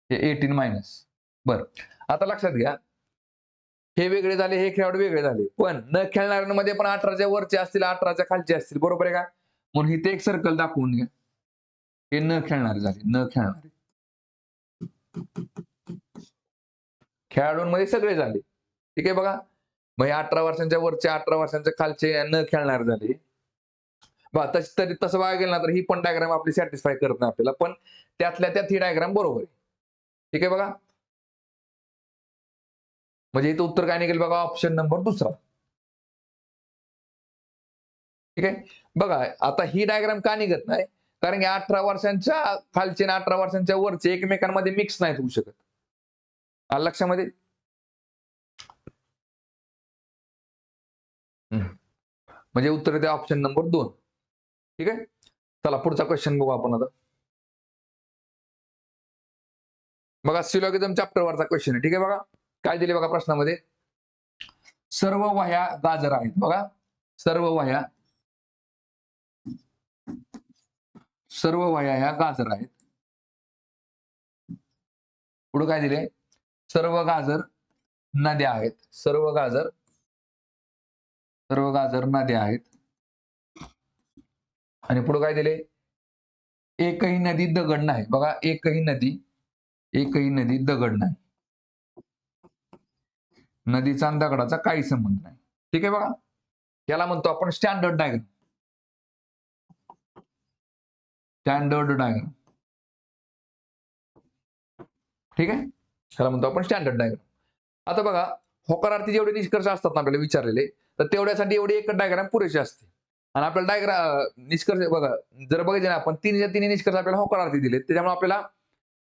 हे 18 मायनस. बर आता लक्षात घ्या हे वेगळे झाले हे खेळाडू वेगळे झाले पण न खेळणाऱ्यांमध्ये पण 18च्या वरचे असतील 18च्या खालचे असतील बरोबर आहे का. म्हणून इथे एक सर्कल दाखवून घ्या हे न खेळणारे झाले न खेळणारे. खेळाडूंमध्ये सगळे झाले. ठीक आहे बघा मग 18 वर्षांच्या वरचे 18 वर्षांच्या खालचे न खेळणारे झाले. तरी तसं बघायला गेलं ना तर ही पण डायग्राम आपली सॅटिस्फाय करत नाही आपल्याला पण त्यातल्या त्यात ही डायग्राम बरोबर आहे. ठीक आहे बघा म्हणजे इथं उत्तर काय निघेल बघा ऑप्शन नंबर 2. ठीक आहे बघा आता ही डायग्राम का निघत नाही कारण की 18 वर्षांच्या खालचे आणि 18 वर्षांच्या वरचे एकमेकांमध्ये मिक्स नाही होऊ शकत. आलं लक्षामध्ये. म्हणजे उत्तर येते ऑप्शन नंबर 2. ठीक आहे. चला पुढचा क्वेश्चन बघू आपण आता. बघा सिलॉगिझम चॅप्टर वरचा क्वेश्चन आहे. ठीक आहे बघा काय दिले बघा प्रश्नामध्ये सर्व वह्या गाजर आहेत. बघा सर्व वह्या सर्व वाया ह्या गाजर आहेत. पुढे काय दिले? सर्व गाजर नद्या आहेत. सर्व गाजर नद्या आहेत. आणि पुढे काय दिले? एकही नदी दगड नाही. बघा, एकही नदी दगड नाही. नदीचा आणि दगडाचा काही संबंध नाही. ठीक आहे बघा. याला म्हणतो आपण स्टँडर्ड डायग्राम. Standard diagram. ठीक आहे, याला म्हणतो आपण स्टँडर्ड डायग्राम. आता बघा, होकारार्थी जेवढे निष्कर्ष असतात ना आपल्याला विचारलेले, तर तेवढ्यासाठी एवढी एकच डायग्राम पुरेशी असते. आणि आपल्याला डायग्राम निष्कर्ष बघा, जर बघितले ना आपण तिन्ही निष्कर्ष आपल्याला होकारार्थी दिले, त्याच्यामुळे आपल्याला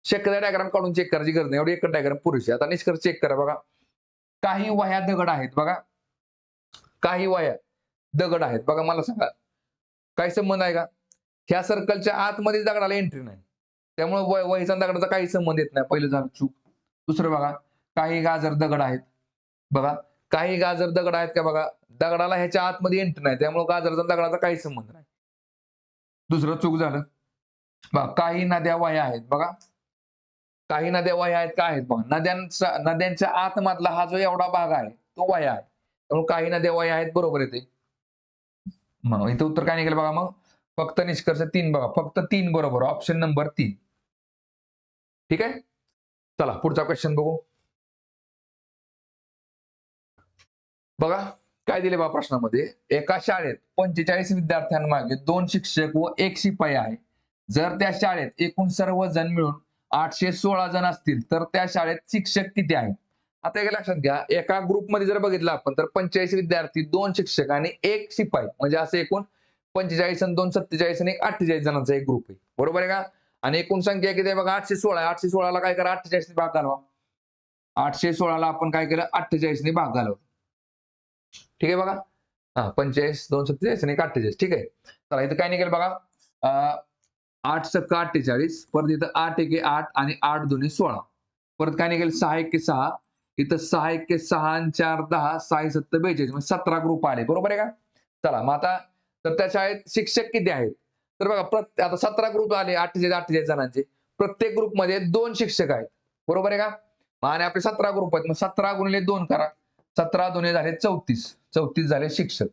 शक्यता डायग्राम काढून चेक करायची गरज नाही. एवढी एकच डायग्राम पुरेशी. आता निष्कर्ष चेक करा बघा. काही वाह्या दगड आहेत. बघा, काही वाह्या दगड आहेत. बघा, मला सांगा काही संबंध आहे का? ह्या सर्कलच्या आतमध्ये दगडाला एंट्री नाही, त्यामुळे वहीचा दगडाचा काही संबंध येत नाही. पहिलं झालं चूक. दुसरं बघा, काही गाजर दगड आहेत. बघा, काही गाजर दगड आहेत का? बघा, दगडाला ह्याच्या आतमध्ये एंट्री नाही, त्यामुळे गाजरचा दगडाचा काही संबंध नाही. दुसरं चूक झालं. बघा, काही नद्या वाह्या आहेत. बघा, काही नद्या वाह्या आहेत का? आहेत. बघा, नद्यांच्या आतमधला हा जो एवढा भाग आहे तो वाह्या आहे, त्यामुळे काही नद्या वाह्या आहेत. बरोबर येते. मग इथं उत्तर काय निघेल बघा. मग फक्त निष्कर्ष 3 बघा, फक्त 3 बरोबर. Option number 3. ठीक आहे, चला पुढचा क्वेश्चन बघू. बघा, काय दिले बा प्रश्नामध्ये? एका शाळेत 45 विद्यार्थ्यांमागे 2 शिक्षक व 1 शिपाई आहे. जर त्या शाळेत एकूण सर्व जण मिळून 816 जण असतील तर त्या शाळेत शिक्षक किती आहेत? आता एक लक्षात घ्या, एका ग्रुपमध्ये जर बघितलं आपण तर 45 विद्यार्थी, 2 शिक्षक आणि 1 शिपाई, म्हणजे असं एकूण 45 आणि 2 47 आणि 1 48 जणांचा एक ग्रुप आहे. बरोबर आहे का? आणि एकूण संख्या किती आहे बघा? 816 आहे. 816 ला काय करा? 48 ने भाग घालवा. 816 ला आपण काय केलं? 48 ने भाग घालवला. ठीक आहे बघा. 45, 2 47 आणि 1 48. ठीक आहे. चला इथं काय निघेल बघा. 8 सक्क 48, परत इथं 8 एके 8 आणि 8 दोन्ही 16. परत काय निघेल? 6 एके 6, इथं 6 एके 6 आणि 4 10, 6 7 42, म्हणजे 17 ग्रुप आले. बरोबर आहे का? चला मग आता तर त्या शाळेत शिक्षक किती आहेत? तर बघा, आता 17 ग्रुप आले 48 जणांचे. प्रत्येक ग्रुपमध्ये 2 शिक्षक आहेत. बरोबर आहे का? आणि आपले 17 ग्रुप आहेत. मग 17 गुणिले 2 करा. 17 दोन्ही झाले 34. 34 झाले शिक्षक.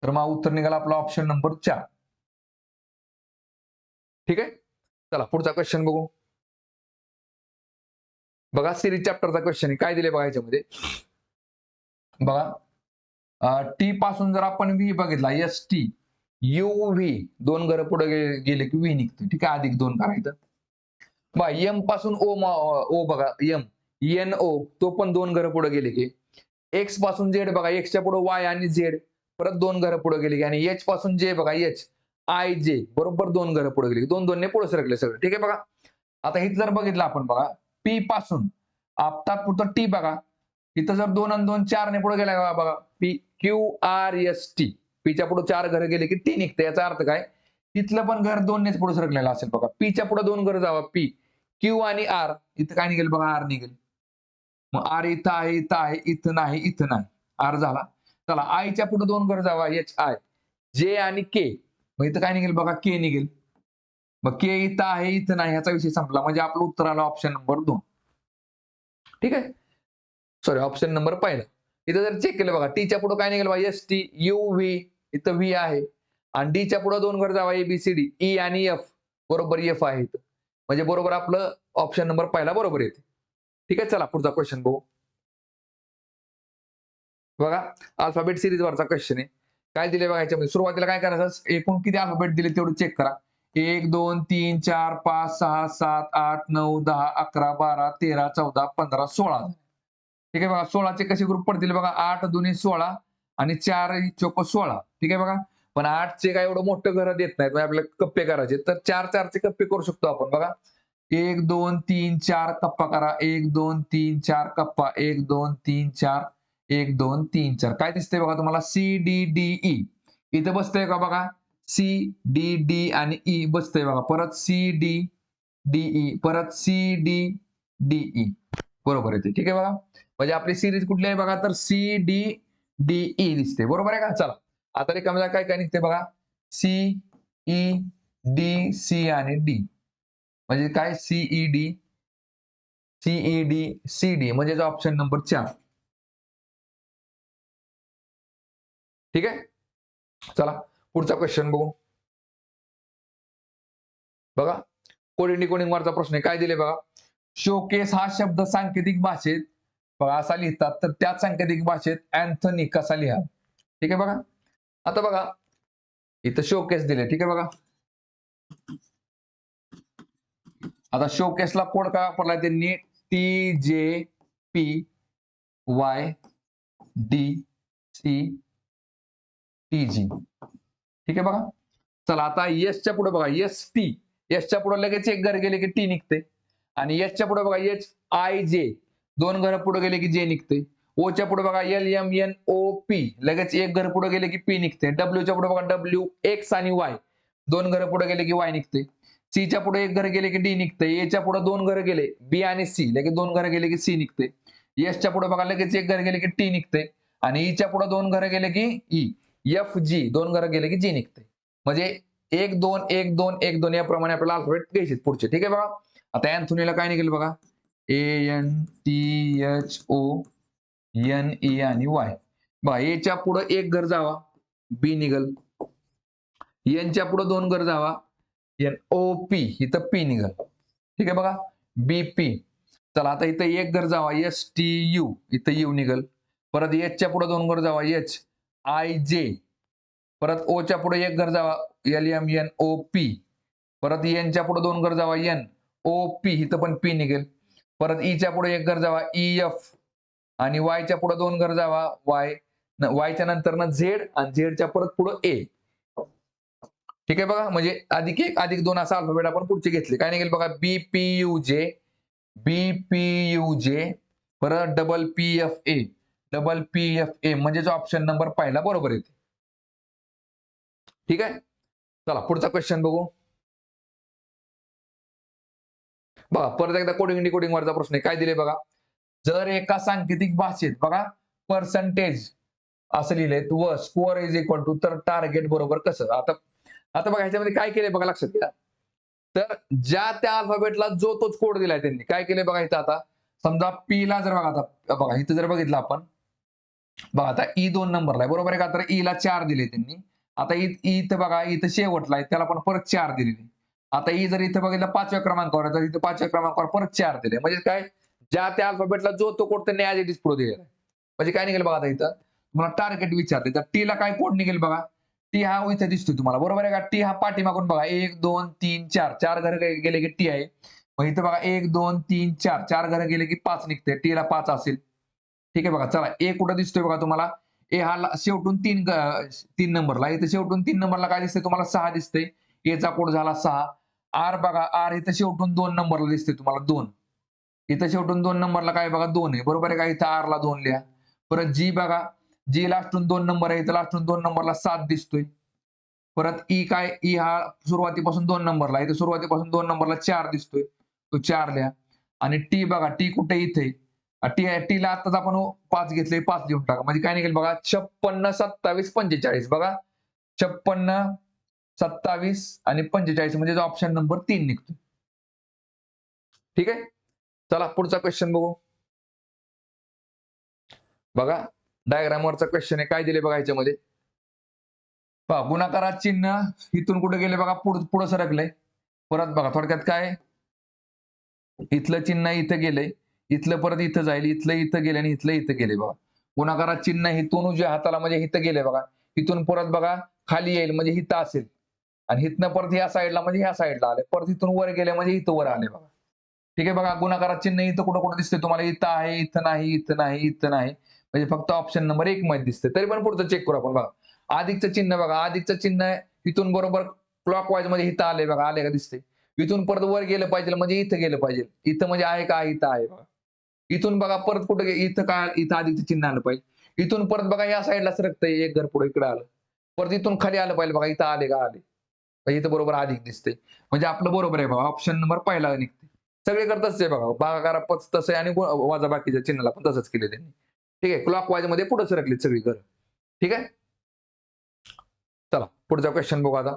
तर मग उत्तर निघाला आपला ऑप्शन नंबर 4. ठीक आहे, चला पुढचा क्वेश्चन बघू. बघा, सिरीज चॅप्टरचा क्वेश्चन आहे. काय दिले बघा याच्यामध्ये? बघा, टी पासून जर आपण व्ही बघितला, एस टी यू व्ही, 2 घरं पुढे गेले की व्ही निघते. ठीक आहे, अधिक 2 करायचं. बघा, एम पासून ओ बघा, एम एन ओ, तो पण 2 घरं पुढे गेले की. एक्स पासून झेड बघा, एक्सच्या पुढे वाय आणि झेड, परत 2 घरं पुढे गेली की. आणि एच पासून जे बघा, एच आय जे, बरोबर 2 घरं पुढे गेली. 2 2 ने पुढे सरकले सगळे. ठीक आहे बघा. आता इथं जर बघितलं आपण बघा, पी पासून पुढचं टी बघा, इथं जर 2 आणि 2 4 ने पुढे गेला बघा, P Q R S T, पीच्या पुढे 4 घरं गेले की टी निघते. याचा अर्थ काय? तिथलं पण घर 2 नेच पुढे सरकलेलं असेल बघा. पीच्या पुढे 2 घरं जावा, पी, क्यू आणि आर, इथं काय निघेल बघा? आर निघेल. मग आर इथं आहे, इथं आहे, इथं नाही, इथं नाही, आर झाला. चला, आयच्या पुढे 2 घरं जावा, एच आय, जे आणि के, मग इथं काय निघेल बघा? के निघेल. मग के इथं आहे, इथं नाही, ह्याचा विषय संपला. म्हणजे आपलं उत्तर आलं ऑप्शन नंबर 2. ठीक आहे, सॉरी, ऑप्शन नंबर पहिला. इथं जर चेक केलं बघा, टीच्या पुढे काय निघेल बघा? एस टी यू व्ही, इथं व्ही आहे. आणि डीच्या पुढे 2 घर जावा, एबीसीडी, ई आणि एफ, बरोबर एफ आहे इथं. म्हणजे बरोबर आपलं ऑप्शन नंबर पहिला बरोबर येते. ठीक आहे, चला पुढचा क्वेश्चन बघू. बघा, अल्फाबेट सिरीज वरचा क्वेश्चन आहे. काय दिले बघा याच्यामध्ये? सुरुवातीला काय करायचं? एकूण किती अल्फाबेट दिले तेवढं चेक करा. 1 2 3 4 5 6 7 8 9 10 11 12 13 14 15 16. ठीक आहे बघा, 16चे कसे ग्रुप पडतील बघा? 8 2 16 आणि 4 चोक 16. ठीक आहे बघा. पण 8चे काय एवढं मोठं घर देत नाहीत, म्हणजे आपल्याला कप्पे करायचे, तर 4 चे कप्पे करू शकतो आपण. बघा, 1 2 3 4 कप्पा करा. 1 2 3 4 कप्पा. 1 2 3 4 1 2 3 4. काय दिसतंय बघा तुम्हाला? C D D E. इथं बसतंय का बघा? सी डी डी आणि ई बसतंय बघा. परत सी डी डी ई, परत सी डी डी ई, बरोबर येते. ठीक आहे बघा. म्हणजे आपली सिरीज कुठली आहे बघा? तर सी डी डी ई दिसते. बरोबर आहे का? चला, आता रिकाम्या काय काय निघते बघा? सी ई डी सी आणि डी म्हणजे काय सीईडी सीईडी सीडी म्हणजे ऑप्शन नंबर 4. ठीक आहे. चला पुढचा क्वेश्चन बघू. बघा कोडिंग डिकोडिंग वरचा प्रश्न आहे. काय दिले बघा. शोकेस हा शब्द सांकेतिक भाषेत बघा असा लिहितात तर त्याच सांकेतिक भाषेत अँथनी कसा लिहा. ठीक आहे बघा. आता बघा इथं शोकेस दिले. ठीक आहे बघा. आता शोकेसला कोड काय वापरलाय त्यांनी TJPY DCTG. ठीक आहे बघा. चला आता एसच्या पुढे बघा एसच्या पुढे लगेच एक घर गेले की टी निघते आणि एसच्या पुढे बघा HIJ दोन घर पुढे गेले की जे निघते. ओच्या पुढे बघा LMNOP लगेच एक घर पुढे गेले की पी निघते. डब्ल्यूच्या पुढे बघा WX आणि Y दोन घर पुढे गेले की Y निघते. सीच्या पुढे एक घर गेले की डी निघते. एच्या पुढे दोन घर गेले बी आणि सी लगेच दोन घर गेले की सी निघते. एसच्या पुढे बघा लगेच एक घर गेले की टी निघते आणि ईच्या पुढे दोन घर गेले की ई. FG दोन घर गेले की जी निघते. म्हणजे 1 2 1 2 1 2 याप्रमाणे आपल्याला अल्फाबेट घ्यायचे पुढचे. ठीक आहे बघा. आता अँथोनीला काय निघेल बघा ANTHONE आणि Y. बघा एच्या पुढे एक घर जावा बी निघल. एनच्या पुढे दोन घर जावा NOP इथं पी निघल. ठीक आहे बघा. BP चला आता इथं एक घर जावा STU इथं यू निघल. परत एचच्या पुढे दोन घर जावा HIJ. परत ओच्या पुढे एक घर जावा LMNOP. परत एनच्या पुढे दोन घर जावा NOP इथं पण पी निघेल. परत ईच्या पुढे एक घर जावा EF आणि वायच्या पुढे दोन घर जावा वायच्या नंतर ना झेड आणि झेडच्या परत पुढे ए. ठीक आहे बघा. म्हणजे अधिक 1 अधिक 2 असा अल्फाबेट आपण पुढचे घेतले. काय निघेल बघा BPUJ परत PFA म्हणजे जो ऑप्शन नंबर पहिला बरोबर येते. ठीक आहे. चला पुढचा क्वेश्चन बघू. बघा परत एकदा कोडिंग डिकोडिंग वरचा प्रश्न आहे. काय दिले बघा. जर एका सांकेतिक भाषेत बघा पर्सेंटेज असं लिहिलंय व स्कोअर इज इक्वल टू तर टार्गेट बरोबर कसं. आता आता बघा ह्याच्यामध्ये काय केलंय बघा लक्षात घ्या. तर ज्या त्या अल्फाबेटला जो तोच कोड दिलाय त्यांनी काय केलंय बघा इथं. आता समजा पी ला जर बघा आता बघा इथं जर बघितलं आपण बघा आता ई 2 नंबरला आहे बरोबर आहे का. तर ई ला 4 दिले त्यांनी. आता इथं बघा इथं शेवटला आहे त्याला पण परत 4 दिलेले. आता ई जर इथं बघितलं 5व्या क्रमांकावर तर इथं 5व्या क्रमांकावर परत 4 दिले. म्हणजे काय ज्या त्या अल्फाबेटला जो तो कोड त्यांनी ऍज इट इज पुढे दिलेला आहे. म्हणजे काय निघेल बघा आता इथं तुम्हाला टार्गेट विचारले तर टी ला काय कोड निघेल बघा. टी हा इथे दिसतोय तुम्हाला बरोबर आहे का. टी हा पाठीमागून बघा 1 2 3 4 4 घर गेले की टी आहे. मग इथं बघा 1 2 3 4 4 घर गेले की 5 निघते. टी ला 5 असेल. ठीक आहे बघा. चला ए कुठं दिसतोय बघा तुम्हाला. ए हा शेवटून 3 नंबरला इथं शेवटून 3 नंबरला काय दिसतंय तुम्हाला 6 दिसतंय. एचा कोड झाला 6. आर बघा आर इथं शेवटून 2 नंबरला दिसतंय तुम्हाला 2. इथं शेवटून 2 नंबरला काय बघा 2 आहे बरोबर आहे का. इथं आर ला 2 लिहा. परत जी बघा जी लास्टून 2 नंबर आहे इथं लास्टून 2 नंबरला 7 दिसतोय. परत ई काय ई हा सुरुवातीपासून 2 नंबरला इथे सुरुवातीपासून 2 नंबरला 4 दिसतोय तो 4 लिहा. आणि टी बघा टी कुठे इथे टीला आताच आपण 5 घेतले 5 लिहून टाका. म्हणजे काय निघेल बघा 56 27 45 बघा 56 27 आणि 45 म्हणजे ऑप्शन नंबर 3 निघतो. ठीक आहे. चला पुढचा क्वेश्चन बघू. बघा डायग्राम वरचा क्वेश्चन आहे. काय दिले बघा याच्यामध्ये पहा गुणाकारात चिन्ह इथून कुठे गेले बघा पुढे सरकलंय. परत बघा थोडक्यात काय इथलं चिन्ह इथं गेलंय. इथलं परत इथं जाईल. इथलं इथं गेले आणि इथलं इथं गेले बघा. गुणाकारात चिन्ह इथून उजव्या हाताला म्हणजे इथं गेले बघा. इथून परत बघा खाली येईल म्हणजे इथं असेल आणि इथनं परत ह्या साईडला म्हणजे ह्या साईडला आले. परत इथून वर गेले म्हणजे इथं वर आले बघा. ठीक आहे बघा. गुणाकारात चिन्ह इथं कुठं कुठं दिसतंय तुम्हाला. इथं आहे इथं नाही इथं नाही इथं नाही. म्हणजे फक्त ऑप्शन नंबर 1 मध्ये दिसतंय. तरी पण पुढचं चेक करू आपण बघा. अधिकचं चिन्ह बघा. अधिकचं चिन्ह इथून बरोबर क्लॉकवाईज मध्ये इथं आले बघा. आले का दिसतंय. इथून परत वर गेलं पाहिजे म्हणजे इथं गेलं पाहिजे. इथं म्हणजे आहे का इथं आहे बघा. इथून बघा परत कुठे इथं काय इथं अधिकचं चिन्ह आलं पाहिजे. इथून परत बघा या साईडला सरकतंय एक घर पुढे इकडे आलं. परत इथून खाली आलं पाहिजे बघा. इथं आले का आले. इथं बरोबर अधिक दिसतंय. म्हणजे आपलं बरोबर आहे बघा. ऑप्शन नंबर पहिला निघते. सगळीकडे तसंच आहे बघा. भागाकारात तसं आहे आणि वजाबाकीच्या चिन्हाला पण तसंच केलं त्यांनी. ठीक आहे. क्लॉकवाईज मध्ये पुढे सरकलीत सगळी घर. ठीक आहे. चला पुढचा क्वेश्चन बघू आता.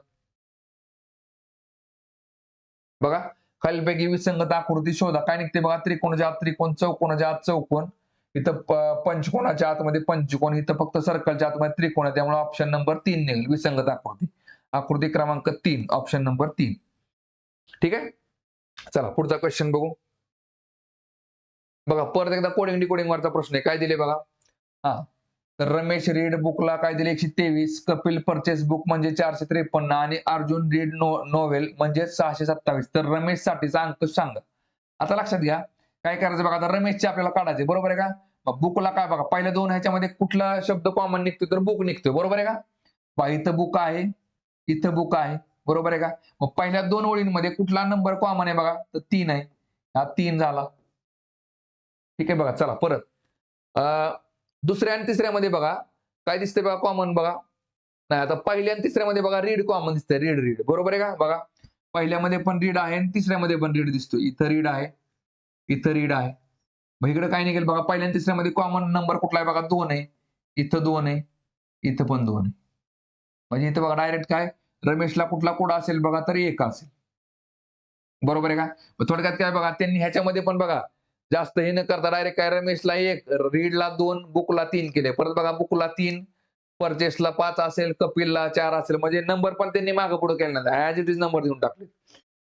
बघा खालीलपैकी विसंगत आकृती शोधा. काय निघते बघा, त्रिकोणाच्या आत त्रिकोण, चौकोनाच्या आत चौकोन, इथं पंचकोनाच्या आतमध्ये पंचकोन, इथं फक्त सर्कलच्या आतमध्ये त्रिकोण आहे. त्यामुळे ऑप्शन नंबर 3 निघेल विसंगत आकृती. आकृती क्रमांक 3, ऑप्शन नंबर 3. ठीक आहे. चला पुढचा क्वेश्चन बघू. बघा परत एकदा कोडिंग डिकोडिंग वरचा प्रश्न आहे. काय दिले बघा, हा तर रमेश रीड बुकला काय दिले 123, कपिल परचेस बुक म्हणजे 453 आणि अर्जुन रीड नोवेल म्हणजे 627. तर रमेश साठीचा अंक सांगा. आता लक्षात घ्या काय करायचं बघा, आता रमेशचे आपल्याला काढायचे, बरोबर आहे का. बुकला काय बघा, पहिल्या दोन ह्याच्यामध्ये कुठला शब्द कॉमन निघतो, तर बुक निघतोय, बरोबर आहे का. बघा इथं बुक आहे, इथं बुक आहे, बरोबर आहे का. मग पहिल्या दोन ओळींमध्ये कुठला नंबर कॉमन आहे बघा, तर 3 आहे. हा 3 झाला. ठीक आहे. बघा चला परत दुसऱ्या आणि तिसऱ्यामध्ये बघा काय दिसतंय बघा कॉमन, बघा नाही आता पहिल्या आणि तिसऱ्यामध्ये बघा रीड कॉमन दिसतंय, रीड रीड, बरोबर आहे का. बघा पहिल्यामध्ये पण रीड आहे आणि तिसऱ्यामध्ये पण रीड दिसतोय. इथं रीड आहे, इथं रीड आहे. मग इकडे काय निघेल बघा, पहिल्या आणि तिसऱ्यामध्ये कॉमन नंबर कुठला आहे बघा, 2 आहे, इथं 2 आहे, इथं पण 2 आहे. म्हणजे इथं बघा डायरेक्ट काय, रमेशला कुठला कोड असेल बघा, तर 1 असेल, बरोबर आहे का. थोडक्यात काय बघा, त्यांनी ह्याच्यामध्ये पण बघा जास्त हे न करता डायरेक्ट काय, रमेशला 1, रीडला 2, बुकला 3 केले. परत बघा बुकला 3, परचेसला 5 असेल, कपिलला 4 असेल. म्हणजे नंबर पण त्यांनी मागे पुढे केले नाही, ऍज इट इज नंबर देऊन टाकले.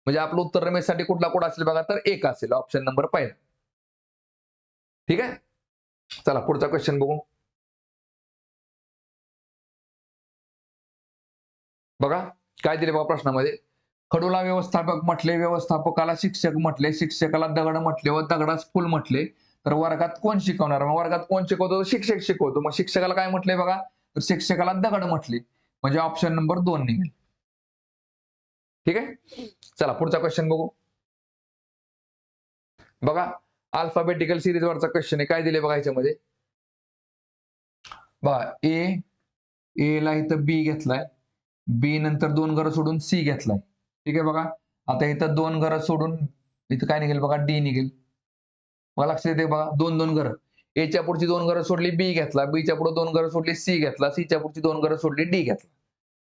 म्हणजे आपलं उत्तर रमेशसाठी कुठला कोड असेल बघा, तर 1 असेल, ऑप्शन नंबर पहिला. ठीक आहे. चला पुढचा क्वेश्चन बघू. बघा काय दिले बघा प्रश्नामध्ये, खडूला व्यवस्थापक म्हटले, व्यवस्थापकाला शिक्षक म्हटले, शिक्षकाला दगड म्हटले व दगडास फुल म्हटले, तर वर्गात कोण शिकवणार. मग वर्गात कोण शिकवतो, शिक्षक शिकवतो. मग शिक्षकाला काय म्हटले बघा, तर शिक्षकाला दगड म्हटले. म्हणजे ऑप्शन नंबर 2 निघेल. ठीक आहे. चला पुढचा क्वेश्चन बघू. बघा अल्फाबेटिकल सिरीज वरचा क्वेश्चन आहे. काय दिले बघा ह्याच्यामध्ये, बघा ए ला इथं बी घेतलाय, बी नंतर 2 घरं सोडून सी घेतलाय. ठीक आहे. बघा आता इथं 2 घरं सोडून इथं काय निघेल बघा, डी निघेल. मला लक्षात येते बघा, 2 घरं, एच्या पुढची 2 घरं सोडली, बी घेतला, बीच्या पुढे 2 घरं सोडली, सी घेतला, सीच्या पुढची 2 घरं सोडली, डी घेतला.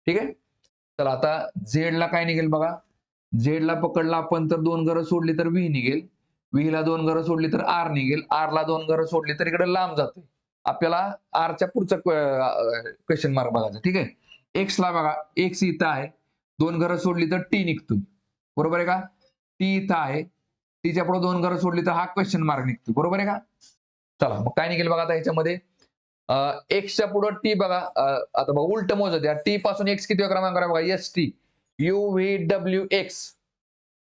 ठीक आहे. चला आता झेड ला काय निघेल बघा, झेड ला पकडला आपण तर 2 घरं सोडली तर व्ही निघेल, व्ही ला 2 घरं सोडली तर आर निघेल, आर ला 2 घरं सोडली तर इकडे लांब जातोय. आपल्याला आरच्या पुढचा क्वेश्चन मार्क बघायचा. ठीक आहे. एक्स ला बघा, एक्स इथं आहे, 2 घरं सोडली तर टी निघतोय, बरोबर आहे का. टी इथं आहे, टीच्या पुढे 2 घरं सोडली तर हा क्वेश्चन मार्क निघतो, बरोबर आहे का. चला मग काय निघेल बघा आता ह्याच्यामध्ये, एक्सच्या पुढे टी बघा, आता बघा उलट मोजत द्या, टी पासून एक्स किती क्रमांक आहे बघा, S T U V W x.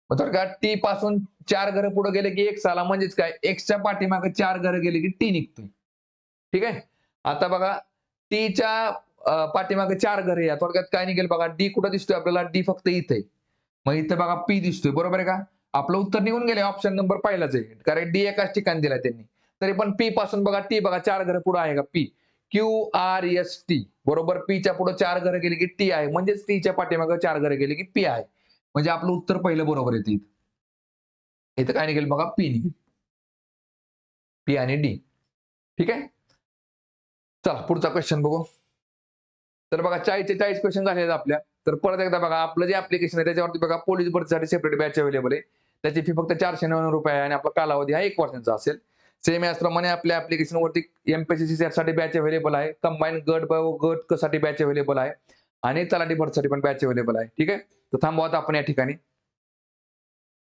तर का टी पासून 4 घरं पुढे गेले की एक्स आला, म्हणजेच काय एक्सच्या पाठीमागे 4 घरं गेले की टी निघतोय. ठीक आहे. आता बघा टीच्या पाठीमागे 4 घरं या, थोडक्यात काय निघेल बघा, डी कुठं दिसतोय आपल्याला, डी फक्त इथे, मग इथं बघा पी दिसतोय, बरोबर आहे का. आपलं उत्तर निघून गेले, ऑप्शन नंबर पहिलाच आहे, कारण डी एकाच ठिकाणी दिलाय त्यांनी. तरी पण पी पासून बघा, टी बघा 4 घरं पुढे आहे का, P Q R S T, बरोबर. पीच्या पुढे 4 घरं गेली की टी आहे, म्हणजेच टीच्या पाठीमागे 4 घरं गेली की पी आहे. म्हणजे आपलं उत्तर पहिलं बरोबर येते. इथं काय निघेल बघा, पी निघेल, पी आणि डी. ठीक आहे. चला पुढचा क्वेश्चन बघू. तर बघा 40 क्वेश्चन झाले आहेत आपल्या. तर परत एकदा बघा, आपलं जे ऍप्लिकेशन आहे त्याच्यावरती बघा पोलीस भरतीसाठी सेपरेट बॅच अवेलेबल आहे. त्याची फी फक्त 499 रुपये आहे आणि आपला कालावधी हा 1 वर्षांचा असेल. सेम याचप्रमाणे आपल्या ऍप्लिकेशनवरती एमपीएससी साठी बॅच अवेलेबल आहे, कंबाईन गट साठी बॅच अवेलेबल आहे आणि तलाठी भरतीसाठी पण बॅच अवेलेबल आहे. ठीक आहे. तर थांबवा आता आपण या ठिकाणी.